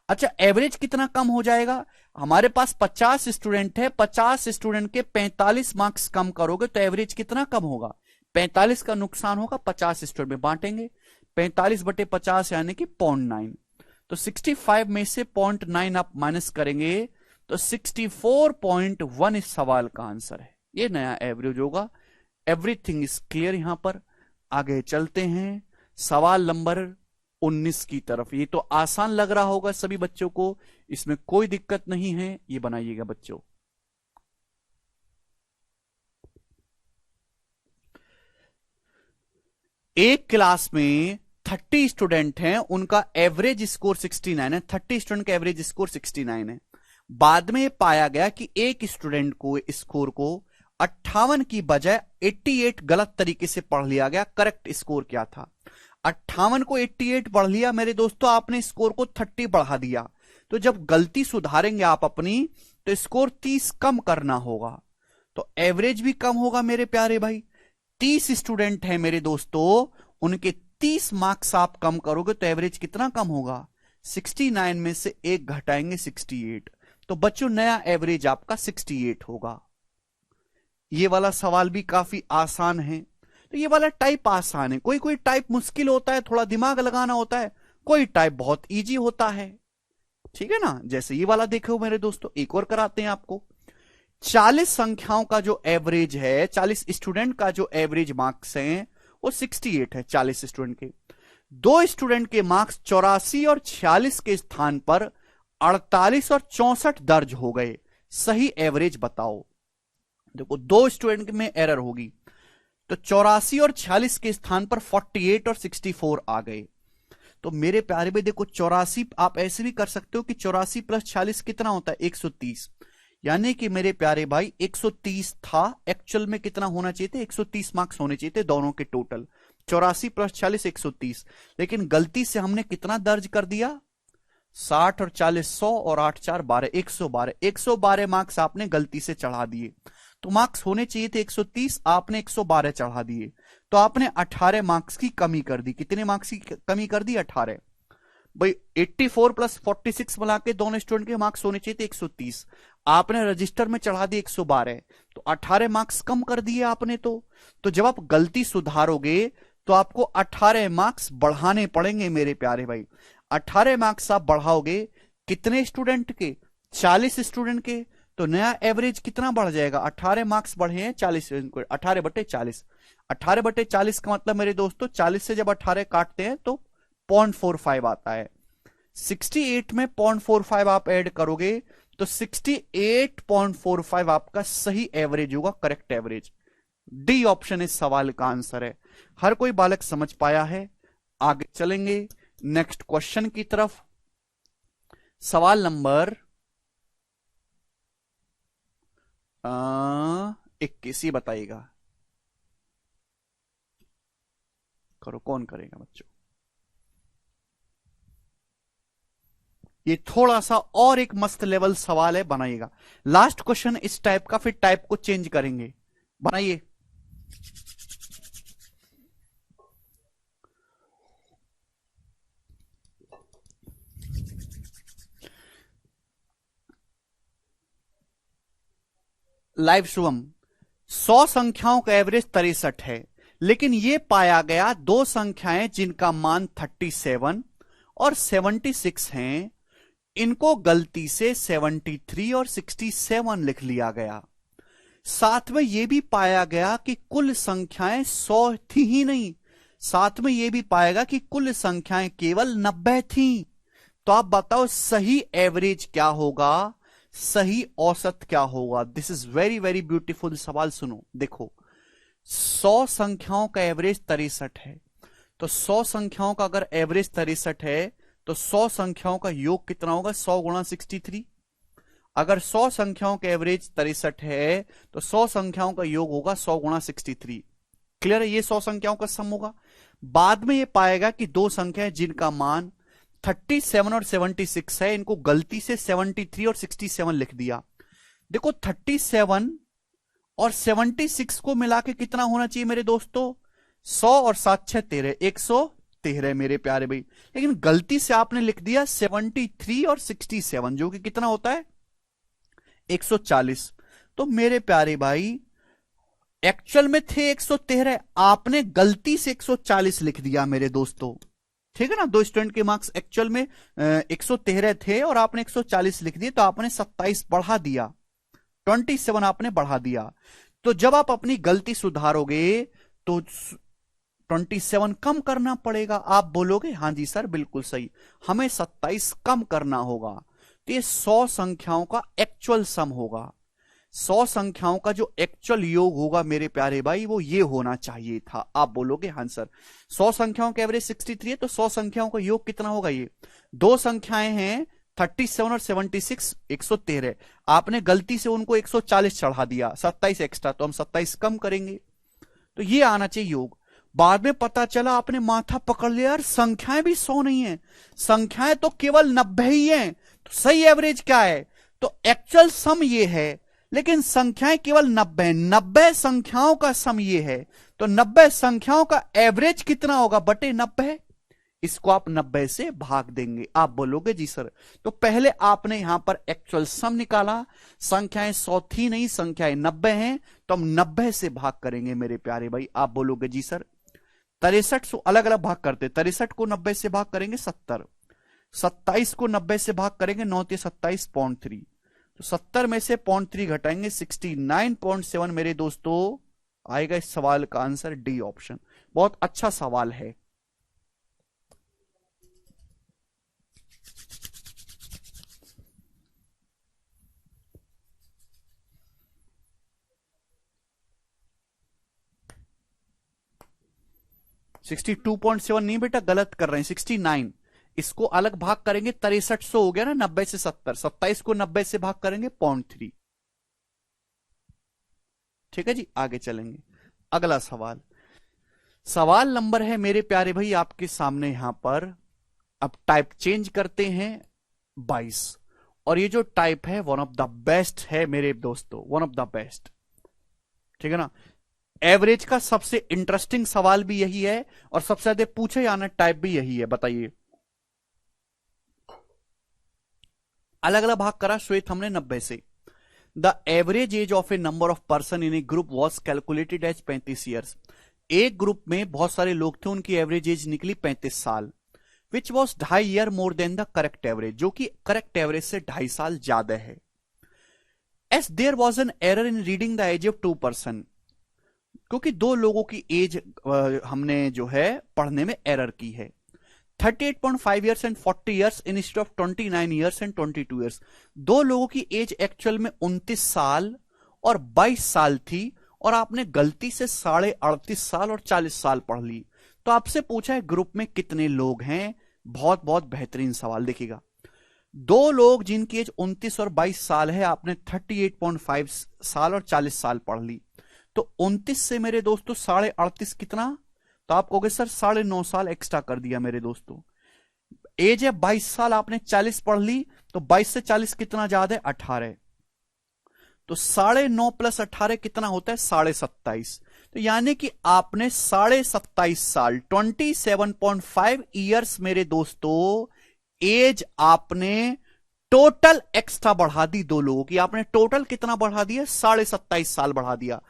[SPEAKER 1] अच्छा, एवरेज कितना कम हो जाएगा? हमारे पास 50 स्टूडेंट है, 50 स्टूडेंट के 45 मार्क्स कम करोगे तो एवरेज कितना कम होगा? 45 का नुकसान होगा, 50 स्टूडेंट में बांटेंगे। 45/50 यानी कि 0.9। तो 65 में से 0.9 आप माइनस करेंगे तो 64.1 इस सवाल का आंसर है। ये नया एवरेज होगा। Everything is clear. यहां पर आगे चलते हैं सवाल नंबर 19 की तरफ। ये तो आसान लग रहा होगा सभी बच्चों को, इसमें कोई दिक्कत नहीं है। ये बनाइएगा बच्चों। एक क्लास में 30 स्टूडेंट हैं, उनका एवरेज स्कोर 69 है। 30 स्टूडेंट का एवरेज स्कोर 69 है। बाद में पाया गया कि एक स्टूडेंट को स्कोर को 58 की बजाय 88 गलत तरीके से पढ़ लिया गया। करेक्ट स्कोर क्या था? 58 को 88 पढ़ लिया मेरे दोस्तों, आपने स्कोर को 30 बढ़ा दिया। तो जब गलती सुधारेंगे आप अपनी तो स्कोर 30 कम करना होगा, तो एवरेज भी कम होगा मेरे प्यारे भाई। 30 स्टूडेंट हैं मेरे दोस्तों, उनके 30 मार्क्स आप कम करोगे तो एवरेज कितना कम होगा? 69 में से एक घटाएंगे 68, तो बच्चों नया एवरेज आपका 68 होगा। ये वाला सवाल भी काफी आसान है। तो ये वाला टाइप आसान है, कोई कोई टाइप मुश्किल होता है, थोड़ा दिमाग लगाना होता है, कोई टाइप बहुत इजी होता है। ठीक है ना। जैसे ये वाला देखो मेरे दोस्तों, एक और कराते हैं आपको। 40 संख्याओं का जो एवरेज है, 40 स्टूडेंट का जो एवरेज मार्क्स हैं वो 68 है। 40 स्टूडेंट के, दो स्टूडेंट के मार्क्स 84 और 46 के स्थान पर 48 और 64 दर्ज हो गए। सही एवरेज बताओ। देखो दो स्टूडेंट में एरर होगी, तो 84 और 46 के स्थान पर 48 और 64 आ गए। तो मेरे प्यारे भाई देखो 84 आप ऐसे भी कर सकते हो कि 84 प्लस 46 कितना होता है? 130। यानी कि मेरे प्यारे भाई 130 था, एक्चुअल में कितना होना चाहिए थे? 130 मार्क्स होने चाहिए थे दोनों के टोटल। 84 प्लस 40 130, लेकिन गलती से हमने कितना दर्ज कर दिया? 60 और 40 100 और 8 4 12 112। 112 मार्क्स आपने गलती से चढ़ा दिए। तो मार्क्स होने चाहिए थे 130, आपने 112 चढ़ा दिए, तो आपने 18 मार्क्स की कमी कर दी। कितने मार्क्स की कमी कर दी? 18। भाई 84 प्लस 46 मिला के दोनों स्टूडेंट के मार्क्स होने चाहिए थे 130, आपने रजिस्टर में चढ़ा दिए 112, तो 18 मार्क्स कम कर दिए आपने। तो जब आप गलती सुधारोगे तो आपको 18 मार्क्स बढ़ाने पड़ेंगे मेरे प्यारे भाई। 18 मार्क्स आप बढ़ाओगे कितने स्टूडेंट के? 40 स्टूडेंट के। तो नया एवरेज कितना बढ़ जाएगा? 18 मार्क्स बढ़े हैं 40 स्टूडेंट को, 18/40। 18/40 का मतलब मेरे दोस्तों 40 से जब 18 काटते हैं तो 0.45 आता है। 68 में 0.45 आप ऐड करोगे तो 68.45 आपका सही एवरेज होगा, करेक्ट एवरेज। डी ऑप्शन इस सवाल का आंसर है। हर कोई बालक समझ पाया है? आगे चलेंगे नेक्स्ट क्वेश्चन की तरफ। सवाल नंबर 21 बताइएगा। करो, कौन करेगा बच्चों? ये थोड़ा सा और एक मस्त लेवल सवाल है, बनाइएगा। लास्ट क्वेश्चन इस टाइप का, फिर टाइप को चेंज करेंगे। बनाइए। लाइव शुभम, 100 संख्याओं का एवरेज 63 है, लेकिन यह पाया गया दो संख्याएं जिनका मान 37 और 76 हैं, इनको गलती से 73 और 67 लिख लिया गया। साथ में यह भी पाया गया कि कुल संख्याएं 100 थी ही नहीं, साथ में यह भी पाएगा कि कुल संख्याएं केवल 90 थी। तो आप बताओ सही एवरेज क्या होगा, सही औसत क्या होगा। This is very very beautiful सवाल। सुनो देखो, 100 संख्याओं का एवरेज 63 है, तो 100 संख्याओं का अगर एवरेज 63 है तो 100 संख्याओं का योग कितना होगा, 100 गुणा 63। अगर 100 संख्याओं का एवरेज 63 है तो 100 संख्याओं का योग होगा 100 गुणा 63। क्लियर है, ये 100 संख्याओं का सम होगा। बाद में ये पाएगा कि दो संख्याएं जिनका मान 37 और 76 है, इनको गलती से 73 और 67 लिख दिया। देखो 37 और 76 को मिला के कितना होना चाहिए मेरे दोस्तों, 100 और 7 6 13, 113 मेरे प्यारे भाई। लेकिन गलती से आपने लिख दिया 73 और 67, जो कि कितना होता है 140। तो मेरे प्यारे भाई एक्चुअल में थे 113, आपने गलती से 140 लिख दिया मेरे दोस्तों। ठीक है ना, दो स्टूडेंट के मार्क्स एक्चुअल में 113 थे और आपने 140 लिख दिए, तो आपने 27 बढ़ा दिया, 27 आपने बढ़ा दिया। तो जब आप अपनी गलती सुधारोगे तो 27 कम करना पड़ेगा। आप बोलोगे हाँ जी सर बिल्कुल सही, हमें 27 कम करना होगा। तो ये 100 संख्याओं का एक्चुअल सम होगा। 100 संख्याओं का जो एक्चुअल योग होगा मेरे प्यारे भाई वो ये होना चाहिए था। आप बोलोगे हाँ सर, 100 संख्याओं का एवरेज 63 है, तो 100 संख्याओं का योग कितना होगा, ये दो संख्याएं हैं 37 और 76, 113। आपने गलती से उनको 140 चढ़ा दिया, 27 एक्स्ट्रा, तो हम 27 कम करेंगे, तो ये आना चाहिए योग। बाद में पता चला आपने माथा पकड़ लिया, यार संख्याएं भी 100 नहीं है, संख्याएं तो केवल 90 ही हैं, तो सही एवरेज क्या है, तो एक्चुअल सम ये है, लेकिन संख्याएं केवल 90 संख्याओं का सम ये है, तो 90 संख्याओं का एवरेज कितना होगा बटे 90, इसको आप 90 से भाग देंगे। आप बोलोगे जी सर, तो पहले आपने यहां पर एक्चुअल सम निकाला, संख्याएं 100 थी नहीं, संख्याएं 90 हैं, तो हम 90 से भाग करेंगे मेरे प्यारे भाई। आप बोलोगे जी सर 63 से अलग अलग भाग करते, 63 को 90 से भाग करेंगे 70, 27 को 90 से भाग करेंगे 9 के 27 0.3, तो 70 में से 0.3 घटाएंगे 69.7 मेरे दोस्तों आएगा इस सवाल का आंसर डी ऑप्शन। बहुत अच्छा सवाल है। सिक्सटी 2.7 नहीं बेटा, गलत कर रहे हैं, 69। इसको अलग भाग करेंगे 6300 हो गया ना, 90 से 70, 27 को 90 से भाग करेंगे 0.3। ठीक है जी, आगे चलेंगे। अगला सवाल, सवाल नंबर है मेरे प्यारे भाई आपके सामने यहां पर। अब टाइप चेंज करते हैं 22, और ये जो टाइप है वन ऑफ द बेस्ट है मेरे दोस्तों, वन ऑफ द बेस्ट। ठीक है ना, एवरेज का सबसे इंटरेस्टिंग सवाल भी यही है और सबसे ज्यादा पूछे जाना टाइप भी यही है। बताइए, अलग अलग भाग करा श्वेत हमने 90 से। The average age of a number of person in a group was calculated as 35 years. एक ग्रुप में बहुत सारे लोग थे, उनकी एवरेज एज निकली 35 साल, which was 2.5 year more than the correct average, जो कि करेक्ट एवरेज से 2.5 साल ज्यादा है। As there was an error in reading the age of 2 person, क्योंकि दो लोगों की एज हमने जो है पढ़ने में एरर की है। 38.5 years and 40 years instead of 29 years and 22 years. दो लोगों की एज एक्चुअल में 29 साल और 22 साल थी, और आपने गलती से 38.5 साल और 40 साल पढ़ ली। तो आपसे पूछा है ग्रुप में कितने लोग हैं। बहुत बहुत बेहतरीन सवाल, देखिएगा। दो लोग जिनकी एज 29 और 22 साल है, आपने 38.5 साल और 40 साल पढ़ ली, तो 29 से मेरे दोस्तों 38.5 कितना, तो आप कहोगे सर 9.5 साल एक्स्ट्रा कर दिया मेरे दोस्तों। एज है 22 साल, आपने 40 पढ़ ली, तो 22 से 40 कितना ज्यादा है 18, तो 9.5 प्लस 18 कितना होता है 27.5। तो यानी कि आपने 27.5 साल 27.5 ईयर्स मेरे दोस्तों एज आपने टोटल एक्स्ट्रा बढ़ा दी। दो लोगों की आपने टोटल कितना बढ़ा दिया, 27.5 साल बढ़ा दिया।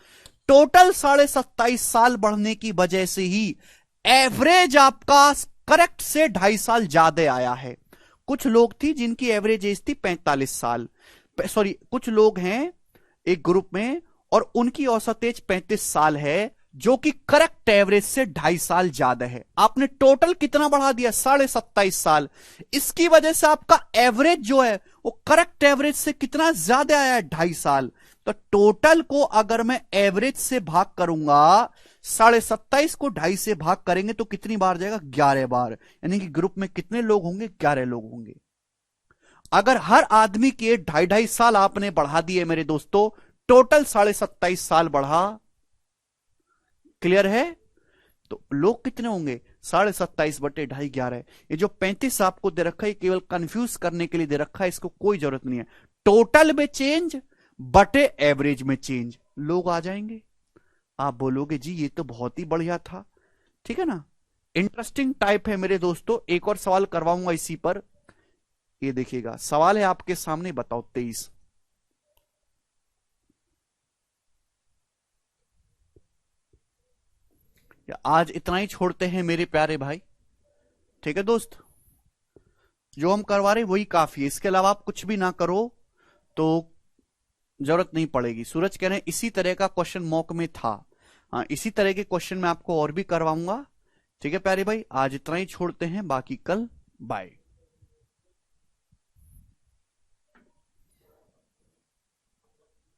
[SPEAKER 1] टोटल 27.5 साल बढ़ने की वजह से ही एवरेज आपका करेक्ट से 2.5 साल ज्यादा आया है। कुछ लोग थी जिनकी एवरेज एज थी 45 साल, सॉरी कुछ लोग हैं एक ग्रुप में और उनकी औसत एज 35 साल है, जो कि करेक्ट एवरेज से 2.5 साल ज्यादा है। आपने टोटल कितना बढ़ा दिया? 27.5 साल। इसकी वजह से आपका एवरेज जो है वो करेक्ट एवरेज से कितना ज्यादा आया है? 2.5 साल। तो टोटल को अगर मैं एवरेज से भाग करूंगा, 27.5 को 2.5 से भाग करेंगे तो कितनी बार जाएगा? 11 बार। यानी कि ग्रुप में कितने लोग होंगे? 11 लोग होंगे। अगर हर आदमी के 2.5 साल आपने बढ़ा दिए मेरे दोस्तों, टोटल 27.5 साल बढ़ा। क्लियर है? तो लोग कितने होंगे? 27.5/2.5 11 है। ये जो 35 आपको दे रखा है केवल कंफ्यूज करने के लिए दे रखा है, इसको कोई जरूरत नहीं है। टोटल में चेंज बटे एवरेज में चेंज, लोग आ जाएंगे। आप बोलोगे जी ये तो बहुत ही बढ़िया था, ठीक है ना। इंटरेस्टिंग टाइप है मेरे दोस्तों। एक और सवाल करवाऊंगा इसी पर। ये देखिएगा, सवाल है आपके सामने, बताओ 23। आज इतना ही छोड़ते हैं मेरे प्यारे भाई, ठीक है दोस्त। जो हम करवा रहे वही काफी है, इसके अलावा आप कुछ भी ना करो तो जरूरत नहीं पड़ेगी। सूरज कह रहे हैं इसी तरह का क्वेश्चन मॉक में था। हाँ, इसी तरह के क्वेश्चन मैं आपको और भी करवाऊंगा, ठीक है प्यारे भाई। आज इतना ही छोड़ते हैं, बाकी कल। बाय।